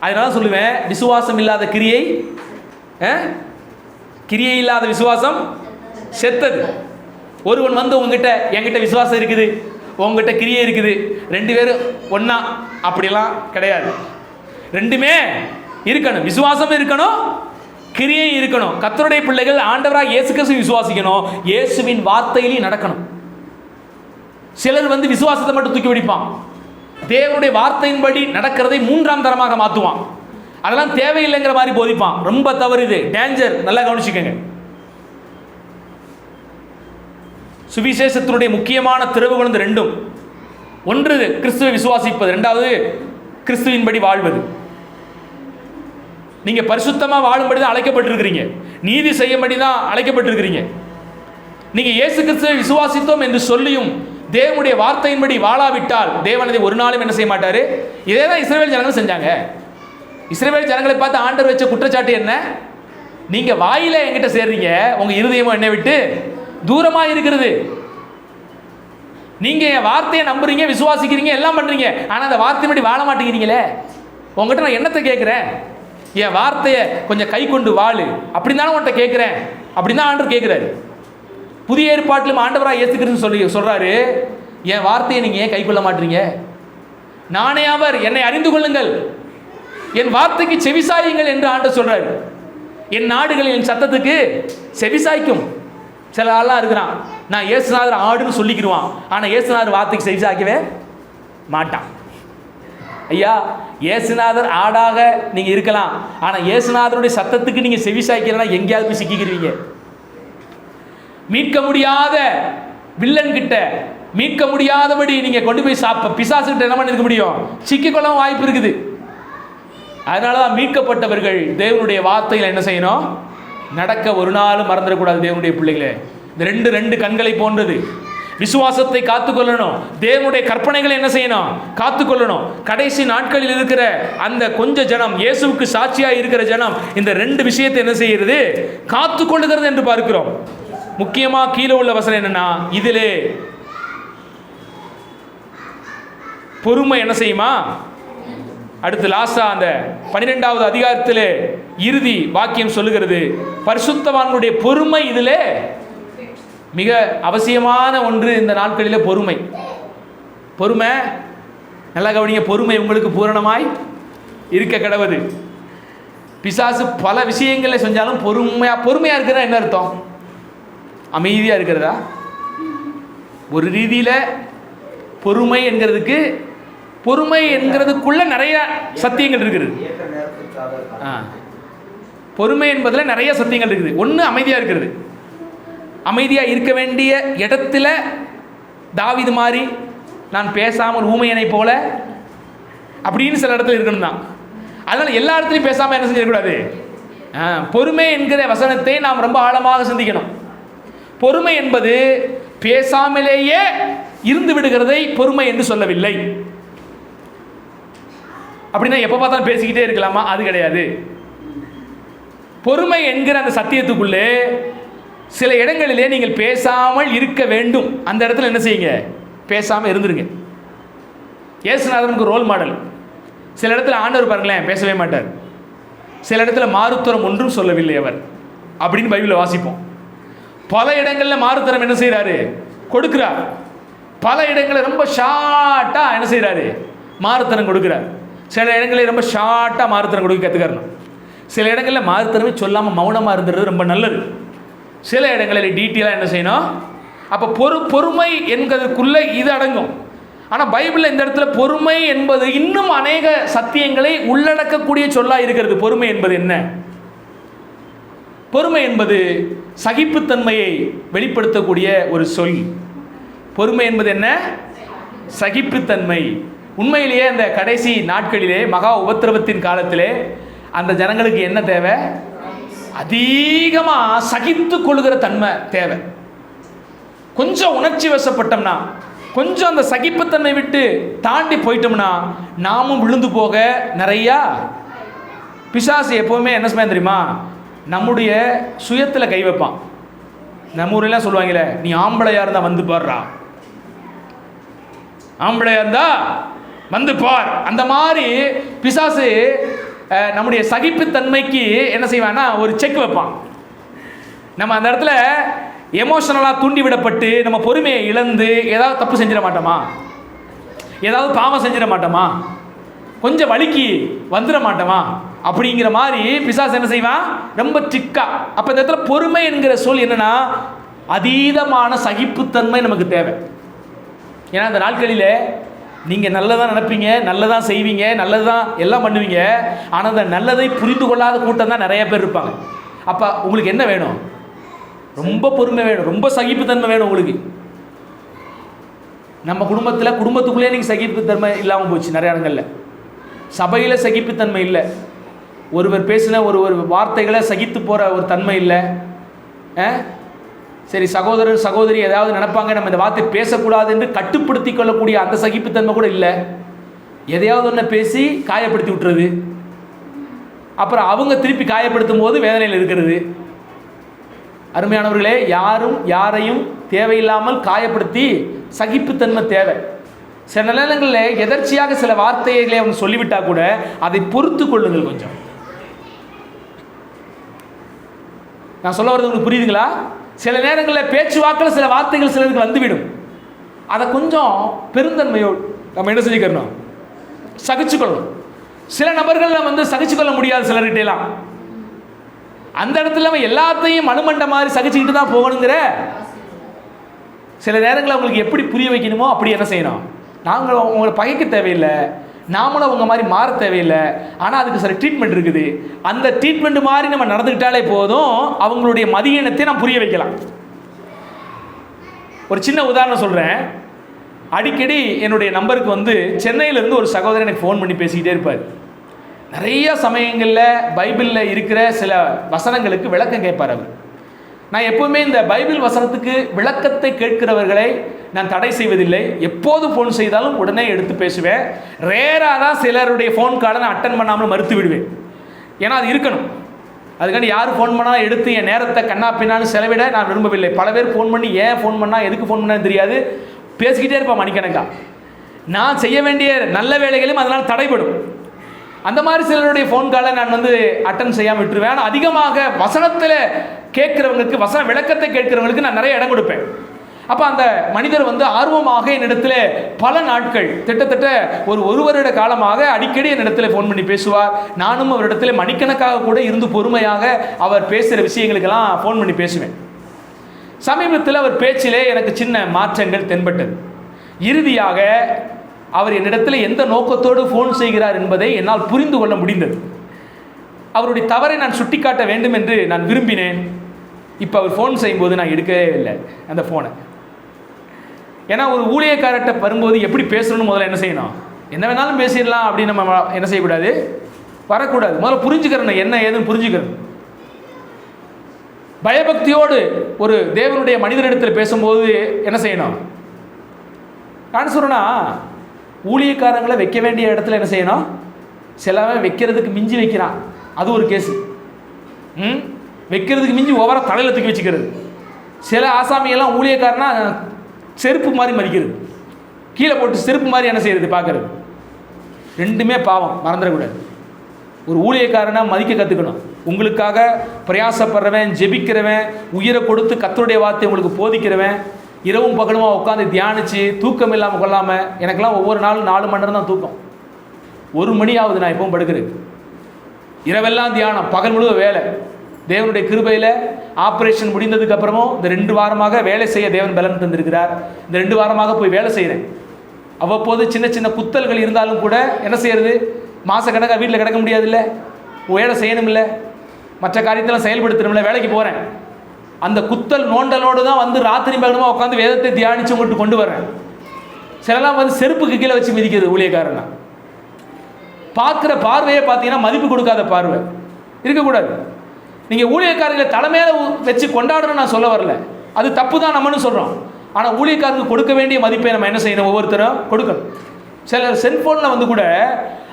அதனால சொல்லுவேன், விசுவாசம் இல்லாத கிரியை, கிரியை இல்லாத விசுவாசம் செத்தது. ஒருவன் வந்து உங்ககிட்ட, என்கிட்ட விசுவாசம் இருக்குது, உங்ககிட்ட கிரியை இருக்குது, 2 பேரும் ஒன்னா, அப்படிலாம் கிடையாது. 2மே இருக்கணும். விசுவாசம் இருக்கணும், கிரியை இருக்கணும். கர்த்தருடைய பிள்ளைகள் ஆண்டவராக இயேசு கிறிஸ்து விசுவாசிக்கணும், இயேசுவின் வார்த்தையிலையும் நடக்கணும். சிலர் வந்து விசுவாசத்தை மட்டும் தூக்கி பிடிப்பான், தேவனுடைய வார்த்தையின்படி நடக்கிறதை 3ஆம் தரமாக மாற்றுவான். அதெல்லாம் தேவையில்லைங்கிற மாதிரி போதிப்பான். ரொம்ப தவறு, இது டேஞ்சர், நல்லா கவனிச்சுக்கங்க. சுவிசேஷத்தினுடைய முக்கியமான திறவுகள் இந்த ரெண்டும். ஒன்று கிறிஸ்துவை விசுவாசிப்பது, இரண்டாவது கிறிஸ்துவின்படி வாழ்வது. நீங்க பரிசுத்தமா வாழும்படி தான் அழைக்கப்பட்டிருக்கிறீங்க, நீதி செய்யும்படி தான் அழைக்கப்பட்டிருக்கிறீங்க. நீங்க இயேசு கிறிஸ்துவை விசுவாசித்தோம் என்று சொல்லியும் தேவனுடைய வார்த்தையின்படி வாழாவிட்டால் தேவன் அதை ஒரு நாளும் என்ன செய்ய மாட்டாரு. இதே தான் இஸ்ரவேல் ஜனங்கள் செஞ்சாங்க. இஸ்ரவேல் ஜனங்களை பார்த்து ஆண்டவர் வச்ச குற்றச்சாட்டு என்ன? நீங்க வாயில என்கிட்ட சேர்றீங்க, உங்க இருதயமும் என்னை விட்டு தூரமா இருக்கிறது. நீங்க என் வார்த்தையை நம்புறீங்க, விசுவாசிக்கிறீங்க, எல்லாம் பண்றீங்க, ஆனா அந்த வார்த்தையின்படி வாழ மாட்டேங்கிறீங்களே. உங்ககிட்ட நான் என்னத்தை கேட்கிறேன்? என் வார்த்தையை கொஞ்சம் கை கொண்டு வாழு அப்படின்னு தானே உன்கிட்ட கேட்கிறேன். அப்படின்னு தான் ஆண்டவர் கேட்கிறாரு. புதிய ஏற்பாட்டிலும் ஆண்டவராக இயேசு கிறிஸ்து சொல்றாரு, என் வார்த்தையை நீங்க ஏன் கை கொள்ள மாட்டீங்க? நானே அவர், என்னை அறிந்து கொள்ளுங்கள், என் வார்த்தைக்கு செவிசாயுங்கள் என்று ஆண்டவர் சொல்றாரு. என் நாடுகளில் என் சத்தத்துக்கு செவிசாய்க்கும். சில ஆள்லாம் இருக்கிறான், நான் இயேசுநாதர் ஆடுன்னு சொல்லிக்கிடுவான், ஆனால் இயேசுநாதர் வார்த்தைக்கு செவிசாய்க்கவே மாட்டான். ஐயா, இயேசுநாதர் ஆடாக நீங்க இருக்கலாம், ஆனால் இயேசுநாதருடைய சத்தத்துக்கு நீங்க செவிசாய்க்கிறனா எங்கேயாவது போய் சிக்கிக்கிறீங்க. மீட்க முடியாத வில்லன் கிட்ட, மீட்க முடியாதபடி நீங்க கொண்டு போய் பிசாசு கிட்ட என்ன பண்ணிருக்க முடியும்? சிக்கிக்கொள்ளவும் வாய்ப்பு இருக்குது. அதனாலதான் மீட்கப்பட்டவர்கள் தேவனுடைய வார்த்தையில் என்ன செய்யணும்? நடக்க ஒரு நாளும் மறந்துடக்கூடாது. தேவனுடைய பிள்ளைகளே, இந்த ரெண்டு கண்களை போன்றது. விசுவாசத்தை காத்துக்கொள்ளணும், தேவனுடைய கற்பனைகளை என்ன செய்யணும்? காத்துக்கொள்ளணும். கடைசி நாட்களில் இருக்கிற அந்த கொஞ்ச ஜனம், இயேசுவுக்கு சாட்சியாக இருக்கிற ஜனம், இந்த ரெண்டு விஷயத்தை என்ன செய்கிறது? காத்துக்கொள்ளுகிறது என்று பார்க்கிறோம். முக்கியமா கீழே உள்ள வசனம் என்னன்னா, இதிலே பொறுமை என்ன செய்யுமா? அடுத்து லாஸ்டா அந்த 12வது அதிகாரத்திலே இறுதி வாக்கியம் சொல்லுகிறது, பரிசுத்தவான்களுடைய பொறுமை இதிலே மிக அவசியமான ஒன்று. இந்த நாட்களிலே பொறுமை, பொறுமை நல்லா கவனிங்க. பொறுமை உங்களுக்கு பூரணமாய் இருக்க கடவுது. பிசாசு பல விஷயங்களை செஞ்சாலும் பொறுமையா இருக்கிறதா என்ன அர்த்தம்? அமைதியா இருக்கிறதா? ஒரு ரீதியில பொறுமை என்கிறதுக்கு, பொறுமை என்கிறதுக்குள்ள நிறைய சத்தியங்கள் இருக்குது. பொறுமை என்பதில் நிறைய சத்தியங்கள் இருக்குது. ஒன்று அமைதியாக இருக்கிறது. அமைதியாக இருக்க வேண்டிய இடத்துல தாவீது மாதிரி, நான் பேசாமல் ஊமையனை போல அப்படின்னு சில இடத்துல இருக்கணும் தான். அதனால் எல்லா இடத்துலையும் பேசாமல் என்ன செஞ்சிடக்கூடாது. பொறுமை என்கிற வசனத்தை நாம் ரொம்ப ஆழமாக சிந்திக்கணும். பொறுமை என்பது பேசாமலேயே இருந்து விடுகிறதை பொறுமை என்று சொல்லவில்லை. அப்படின்னா எப்போ பார்த்தாலும் பேசிக்கிட்டே இருக்கலாமா? அது கிடையாது. பொறுமை என்கிற அந்த சத்தியத்துக்குள்ளே சில இடங்களிலே நீங்கள் பேசாமல் இருக்க வேண்டும். அந்த இடத்துல என்ன செய்யுங்க? பேசாமல் இருந்துருங்க. இயேசுநாதனுக்கு ரோல் மாடல். சில இடத்துல ஆண்டவர் பாருங்களேன் பேசவே மாட்டார். சில இடத்துல மாறுத்தரம் ஒன்றும் சொல்லவில்லை அவர் அப்படின்னு பைபிளில் வாசிப்போம். பல இடங்களில் மாறுத்தரம் என்ன செய்கிறாரு? கொடுக்கிறார். பல இடங்களில் ரொம்ப ஷார்ட்டாக என்ன செய்கிறாரு? மாறுத்தரம் கொடுக்கிறார். சில இடங்களில் ரொம்ப ஷார்ட்டாக மாறுத்தரம் கொடுக்க கற்றுக்கறணும். சில இடங்களில் மாறுத்தரமே சொல்லாமல் மௌனமாக இருந்துறது ரொம்ப நல்லது. சில இடங்களில் டீட்டெயிலாக என்ன செய்யணும்? அப்போ பொறுமை என்கிறதுக்குள்ளே இது அடங்கும். ஆனால் பைபிளில் இந்த இடத்துல பொறுமை என்பது இன்னும் அநேக சத்தியங்களை உள்ளடக்கக்கூடிய சொல்லாக இருக்கிறது. பொறுமை என்பது என்ன? பொறுமை என்பது சகிப்புத்தன்மையை வெளிப்படுத்தக்கூடிய ஒரு சொல். பொறுமை என்பது என்ன? சகிப்புத்தன்மை. உண்மையிலேயே அந்த கடைசி நாட்களிலே மகா உபத்திரவத்தின் காலத்திலே அந்த ஜனங்களுக்கு என்ன தேவை? அதிகமாக சகித்து கொள்ளுகிற தன்மை தேவை. கொஞ்சம் உணர்ச்சி வசப்பட்டோம்னா, கொஞ்சம் அந்த சகிப்புத்தன்மை விட்டு தாண்டி போயிட்டோம்னா நாமும் விழுந்து போக நிறையா. பிசாசு எப்போவுமே என்ன செய்ய தெரியுமா? நம்முடைய சுயத்தில் கை வைப்பான். நம்ம ஊரெல்லாம் சொல்லுவாங்களே, நீ ஆம்பளையா இருந்தா வந்து பாடுறா, ஆம்பளையா இருந்தா வந்து பார். அந்த மாதிரி பிசாசு நம்முடைய சகிப்புத்தன்மைக்கு என்ன செய்வான்னா ஒரு செக் வைப்பான். நம்ம அந்த இடத்துல எமோஷனலாக தூண்டி விடப்பட்டு நம்ம பொறுமையை இழந்து ஏதாவது தப்பு செஞ்சிட மாட்டோமா? ஏதாவது பாவம் செஞ்சிட மாட்டோமா? கொஞ்சம் வலிக்கு வந்துட மாட்டோமா? அப்படிங்கிற மாதிரி பிசாசு என்ன செய்வான்? ரொம்ப டிக்கா. அப்போ இந்த இடத்துல பொறுமை என்கிற சொல் என்னன்னா, அதீதமான சகிப்புத்தன்மை நமக்கு தேவை. ஏன்னா அந்த நாட்களில் நீங்கள் நல்லதான் நினைப்பீங்க, நல்லதான் செய்வீங்க, நல்லதான் எல்லாம் பண்ணுவீங்க. ஆனால் அந்த நல்லதை புரிந்து கொள்ளாத கூட்டம் தான் நிறைய பேர் இருப்பாங்க. அப்போ உங்களுக்கு என்ன வேணும்? ரொம்ப பொறுமை வேணும், ரொம்ப சகிப்புத்தன்மை வேணும் உங்களுக்கு. நம்ம குடும்பத்துக்குள்ளேயே நீங்கள் சகிப்புத்தன்மை இல்லாமல் போச்சு நிறைய இடங்களில். சபையில் சகிப்புத்தன்மை இல்லை. ஒருவர் பேசின ஒரு வார்த்தைகளை சகித்து போகிற ஒரு தன்மை இல்லை. சரி, சகோதரர் சகோதரி ஏதாவது நினைப்பாங்க, நம்ம இந்த வார்த்தை பேசக்கூடாது என்று கட்டுப்படுத்தி கொள்ளக்கூடிய அந்த சகிப்புத்தன்மை கூட இல்லை. எதையாவது ஒன்று பேசி காயப்படுத்தி விட்டுறது, அப்புறம் அவங்க திருப்பி காயப்படுத்தும் போது வேதனையில் இருக்கிறது. அருமையானவர்களே, யாரும் யாரையும் தேவையில்லாமல் காயப்படுத்தி சகிப்புத்தன்மை தேவை. சில நேரங்களில் எதர்ச்சியாக சில வார்த்தைகளை அவங்க சொல்லிவிட்டா கூட அதை பொறுத்து கொள்ளுங்கள். கொஞ்சம் நான் சொல்ல வர்றது உங்களுக்கு புரியுதுங்களா? சில நேரங்களில் பேச்சுவாக்கில் சில வார்த்தைகள் சிலருக்கு வந்துவிடும். அதை கொஞ்சம் பெருந்தன்மையோடு நம்ம என்ன செஞ்சுக்கணும், சகிச்சுக்கொள்ளணும். சில நபர்கள் சகிச்சுக்கொள்ள முடியாது சிலர்கிட்டலாம். அந்த இடத்துல நம்ம எல்லாத்தையும் மனுமண்ட மாதிரி சகிச்சுக்கிட்டு தான் போகணுங்கிற சில நேரங்களில் அவங்களுக்கு எப்படி புரிய வைக்கணுமோ அப்படி என்ன செய்யணும். நாங்கள் உங்களை பகைக்க தேவையில்லை, நாமளும் அவங்க மாதிரி மாற தேவையில்லை. ஆனால் அதுக்கு சில ட்ரீட்மெண்ட் இருக்குது. அந்த ட்ரீட்மெண்ட் மாதிரி நம்ம நடந்துக்கிட்டாலே போதும், அவங்களுடைய மதியினத்தை நான் புரிய வைக்கலாம். ஒரு சின்ன உதாரணம் சொல்கிறேன். அடிக்கடி என்னுடைய நம்பருக்கு சென்னையிலேருந்து ஒரு சகோதரன் எனக்கு ஃபோன் பண்ணி பேசிக்கிட்டே இருப்பார். நிறைய சமயங்களில் பைபிளில் இருக்கிற சில வசனங்களுக்கு விளக்கம் கேட்பார் அவர். நான் எப்போவுமே இந்த பைபிள் வசனத்துக்கு விளக்கத்தை கேட்கிறவர்களை நான் தடை செய்வதில்லை. எப்போது ஃபோன் செய்தாலும் உடனே எடுத்து பேசுவேன். ரேராக தான் சிலருடைய ஃபோன் காலை நான் அட்டன் பண்ணாமல் மறுத்து விடுவேன். ஏன்னா அது இருக்கணும். அதுக்காண்டி யார் ஃபோன் பண்ணாலும் எடுத்து என் நேரத்தை கண்ணா பின்னான்னு செலவிட நான் விரும்பவில்லை. பல பேர் ஃபோன் பண்ணி ஏன் ஃபோன் பண்ணால் எதுக்கு ஃபோன் பண்ணான்னு தெரியாது, பேசிக்கிட்டே இருப்பேன் மணிக்கணக்கா. நான் செய்ய வேண்டிய நல்ல வேலைகளையும் அதனால் தடைபடும். அந்த மாதிரி சிலருடைய ஃபோன் காலை நான் அட்டன் செய்யாமல் விட்டுருவேன். ஆனால் அதிகமாக வசனத்தில் கேட்குறவங்களுக்கு, வசன விளக்கத்தை கேட்குறவங்களுக்கு நான் நிறைய இடம் கொடுப்பேன். அப்போ அந்த மனிதர் ஆர்வமாக என்னிடத்தில் பல நாட்கள், கிட்டத்தட்ட ஒரு வருட காலமாக அடிக்கடி என்னிடத்தில் ஃபோன் பண்ணி பேசுவார். நானும் அவரிடத்தில் மணிக்கணக்காக கூட இருந்து பொறுமையாக அவர் பேசுகிற விஷயங்களுக்கெல்லாம் ஃபோன் பண்ணி பேசுவேன். சமீபத்தில் அவர் பேச்சிலே எனக்கு சின்ன மாற்றங்கள் தென்பட்டது. இறுதியாக அவர் என்னிடத்தில் எந்த நோக்கத்தோடு ஃபோன் செய்கிறார் என்பதை என்னால் புரிந்து கொள்ள முடிந்தது. அவருடைய தவறை நான் சுட்டிக்காட்ட வேண்டும் என்று நான் விரும்பினேன். இப்போ அவர் ஃபோன் செய்யும்போது நான் எடுக்கவே இல்லை அந்த ஃபோனை. ஏன்னா ஒரு ஊழியக்காரர்கிட்ட வரும்போது எப்படி பேசணும்னு முதல்ல என்ன செய்யணும், என்ன வேணாலும் பேசிடலாம் அப்படின்னு நம்ம என்ன செய்யக்கூடாது, வரக்கூடாது. முதல்ல புரிஞ்சுக்கிறேன், என்ன ஏதுன்னு புரிஞ்சுக்கிறேன். பயபக்தியோடு ஒரு தேவனுடைய மனிதனிடத்தில் பேசும்போது என்ன செய்யணும், நான் சொல்றேன்னா ஊழியக்காரங்களை வைக்க வேண்டிய இடத்துல என்ன செய்யணும், சிலவன் வைக்கிறதுக்கு மிஞ்சி வைக்கிறான், அது ஒரு கேஸு. வைக்கிறதுக்கு மிஞ்சி ஓவரா தலையில் தூக்கி வச்சுக்கிறது. சில ஆசாமியெல்லாம் ஊழியக்காரனா செருப்பு மாதிரி மதிக்கிறது, கீழே போட்டு செருப்பு மாதிரி என்ன செய்யறது பார்க்கறது. ரெண்டுமே பாவம், மறந்துடக்கூடாது. ஒரு ஊழியக்காரனா மதிக்க கற்றுக்கணும். உங்களுக்காக பிரயாசப்படுறவன், ஜெபிக்கிறவன், உயிரை கொடுத்து கர்த்தருடைய வார்த்தை உங்களுக்கு போதிக்கிறவன், இரவும் பகலுமா உட்காந்து தியானித்து தூக்கம் இல்லாமல் கொள்ளாமல், எனக்கெல்லாம் ஒவ்வொரு நாளும் 4 மணி நேரம் தான் தூக்கம். 1 மணி ஆகுது நான் எப்பவும் படுக்கிறேன். இரவெல்லாம் தியானம், பகல் முழுவதும் வேலை. தேவனுடைய கிருபையில் ஆப்ரேஷன் முடிந்ததுக்கு அப்புறமும் இந்த 2 வாரமாக வேலை செய்ய தேவன் பலன் தந்திருக்கிறார். இந்த 2 வாரமாக போய் வேலை செய்கிறேன். அவ்வப்போது சின்ன சின்ன குத்தல்கள் இருந்தாலும் கூட என்ன செய்யறது, மாதக்கணக்காக வீட்டில் கிடக்க முடியாதுல்ல, வேலை செய்யணும் இல்லை, மற்ற காரியத்தெல்லாம் செயல்படுத்தணும்ல, வேலைக்கு போகிறேன். அந்த குத்தல் நோண்டலோடு தான் ராத்திரி பகலுமா உட்காந்து வேதத்தை தியானித்து உங்கள்கிட்ட கொண்டு வரேன். சிலலாம் செருப்புக்கு கீழே வச்சு மிதிக்கிறது ஊழியக்காரனா. பார்க்குற பார்வையே பார்த்தீங்கன்னா மதிப்பு கொடுக்காத பார்வை இருக்கக்கூடாது. நீங்கள் ஊழியக்காரர்களை தலைமையில வச்சு கொண்டாடணும்னு நான் சொல்ல வரல, அது தப்பு தான் நம்மன்னு சொல்கிறோம். ஆனால் ஊழியக்காரருக்கு கொடுக்க வேண்டிய மதிப்பை நம்ம என்ன செய்யணும், ஒவ்வொருத்தரும் கொடுக்கணும். சில செல்ஃபோனில் கூட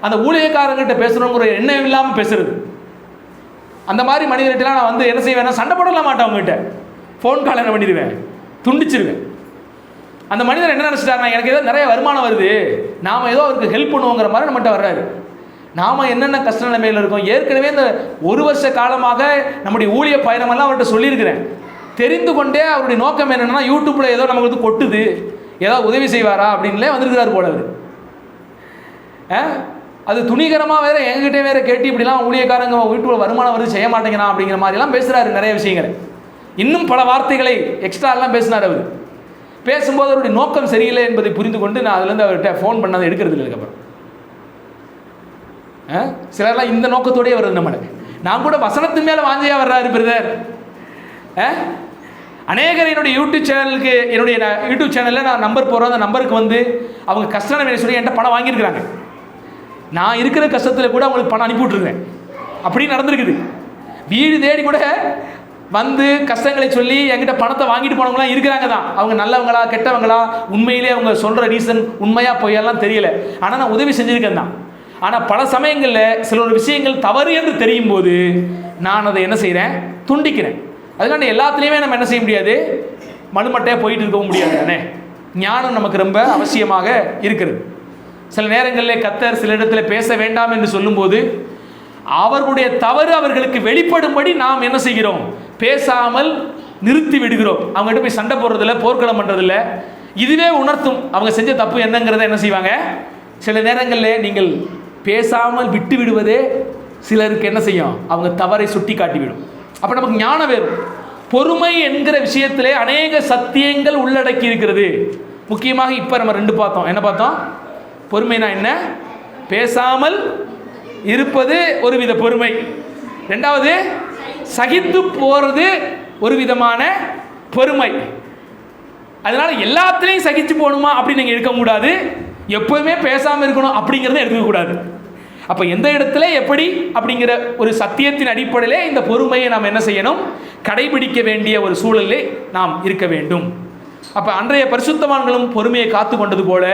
அந்த ஊழியக்காரர்கிட்ட பேசணுங்கிற எண்ணம் இல்லாமல் பேசுறது. அந்த மாதிரி மனிதர்கிட்டலாம் நான் என்ன செய்வேன், சண்டை போடலாம் மாட்டேன். அவங்ககிட்ட ஃபோன் கால் என்ன பண்ணிடுவேன், துண்டிச்சிருவேன். அந்த மனிதர் என்ன நினச்சிட்டாருன்னா, எனக்கு ஏதோ நிறைய வருமானம் வருது, நாம் ஏதோ அவருக்கு ஹெல்ப் பண்ணுவோங்கிற மாதிரி நம்மகிட்ட வர்றாரு. நாம் என்னென்ன கஷ்ட நிலைமையில் இருக்கோம், ஏற்கனவே இந்த 1 வருஷ காலமாக நம்முடைய ஊழிய பயணமெல்லாம் அவர்கிட்ட சொல்லியிருக்கிறேன். தெரிந்து கொண்டே அவருடைய நோக்கம் என்னென்னா, யூடியூப்பில் ஏதோ நமக்கு கொட்டுது, ஏதாவது உதவி செய்வாரா அப்படின்லே வந்திருக்கிறார் போல. அது துணிகரமாக வேறு எங்ககிட்டே வேறு கேட்டு இப்படிலாம் ஊழியக்காரங்க வீட்டுக்குள்ள வருமானம் வருது செய்ய மாட்டேங்கிறான் அப்படிங்கிற மாதிரிலாம் பேசுகிறாரு நிறைய விஷயங்களை. இன்னும் பல வார்த்தைகளை எக்ஸ்ட்ராலாம் பேசினார் அவர். பேசும்போது அவருடைய நோக்கம் சரியில்லை என்பதை புரிந்து கொண்டு நான் அதுலேருந்து அவர்கிட்ட ஃபோன் பண்ணதை எடுக்கிறது இல்லை. அதுக்கப்புறம் சிலர்லாம் இந்த நோக்கத்தோடய வருது நம்மளுக்கு. நான் கூட வசனத்தின் மேலே வாஞ்சையாக வர்றாரு பிரதர், அநேகர் என்னுடைய யூடியூப் சேனலுக்கு, என்னுடைய யூடியூப் சேனலில் நான் நம்பர் போடுறேன், அந்த நம்பருக்கு வந்து அவங்க கஷ்டம் வேலை சொல்லி என்கிட்ட பணம் வாங்கியிருக்கிறாங்க. நான் இருக்கிற கஷ்டத்தில் கூட அவங்களுக்கு பணம் அனுப்பி விட்டுருக்கேன். அப்படி நடந்திருக்குது. வீடு தேடி கூட வந்து கஷ்டங்களை சொல்லி என்கிட்ட பணத்தை வாங்கிட்டு போனவங்களாம் இருக்கிறாங்க தான். அவங்க நல்லவங்களா கெட்டவங்களா, உண்மையிலே அவங்க சொல்கிற ரீசன் உண்மையாக பொய்யெல்லாம் தெரியல. ஆனால் நான் உதவி செஞ்சுருக்கேன் தான். ஆனால் பல சமயங்களில் சில ஒரு விஷயங்கள் தவறு என்று தெரியும் போது நான் அதை என்ன செய்கிறேன், துண்டிக்கிறேன். அதுக்காண்டி எல்லாத்துலேயுமே நம்ம என்ன செய்ய முடியாது, மனுமட்டையாக போயிட்டு இருக்கவும் முடியாது தானே. ஞானம் நமக்கு ரொம்ப அவசியமாக இருக்கிறது. சில நேரங்களில் கர்த்தர் சில இடத்துல பேச வேண்டாம் என்று சொல்லும்போது அவர்களுடைய தவறு அவர்களுக்கு வெளிப்படும்படி நாம் என்ன செய்கிறோம், பேசாமல் நிறுத்தி விடுகிறோம். அவங்ககிட்ட போய் சண்டை போடுறதில்ல, போர்க்களம் பண்ணுறதில்ல. இதுவே உணர்த்தும் அவங்க செஞ்ச தப்பு என்னங்கிறத என்ன செய்வாங்க. சில நேரங்களில் நீங்கள் பேசாமல் விட்டு விடுவதே சிலருக்கு என்ன செய்யும், அவங்க தவறை சுட்டி காட்டிவிடும். அப்போ நமக்கு ஞானம் வேறும். பொறுமை என்கிற விஷயத்திலே அநேக சத்தியங்கள் உள்ளடக்கி இருக்கிறது. முக்கியமாக இப்போ நம்ம 2 பார்த்தோம். என்ன பார்த்தோம்? பொறுமைனா என்ன? பேசாமல் இருப்பது ஒரு வித பொறுமை. 2வது சகித்து போகிறது ஒரு விதமான பொறுமை. அதனால எல்லாத்துலேயும் சகிச்சு போகணுமா அப்படி நீங்கள் இருக்கக்கூடாது. எப்போவுமே பேசாமல் இருக்கணும் அப்படிங்கிறத எடுக்கக்கூடாது. அப்போ எந்த இடத்துல எப்படி அப்படிங்கிற ஒரு சத்தியத்தின் அடிப்படையிலே இந்த பொறுமையை நாம் என்ன செய்யணும், கடைபிடிக்க வேண்டிய ஒரு சூழலிலே நாம் இருக்க வேண்டும். அப்போ அன்றைய பரிசுத்தவான்களும் பொறுமையை காத்து கொண்டது போல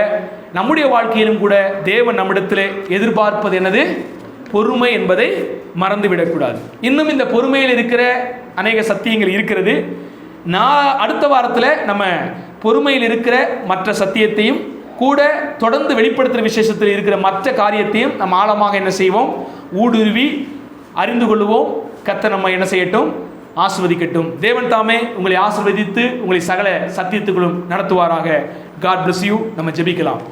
நம்முடைய வாழ்க்கையிலும் கூட தேவன் நம்மிடத்தில் எதிர்பார்ப்பது என்னது, பொறுமை என்பதை மறந்துவிடக்கூடாது. இன்னும் இந்த பொறுமையில் இருக்கிற அநேக சத்தியங்கள் இருக்கிறது. நான் அடுத்த வாரத்தில் நம்ம பொறுமையில் இருக்கிற மற்ற சத்தியத்தையும் கூட தொடர்ந்து வெளிப்படுத்துகிற விசேஷத்தில் இருக்கிற மற்ற காரியத்தையும் நம்ம ஆழமாக என்ன செய்வோம், ஊடுருவி அறிந்து கொள்வோம். கர்த்தர் நம்ம என்ன செய்யட்டும், ஆசீர்வதிக்கட்டும். தேவன் தாமே உங்களை ஆசீர்வதித்து உங்களை சகல சத்தியத்துக்களும் நடத்துவாராக. God bless you. நம்ம ஜெபிக்கலாம்.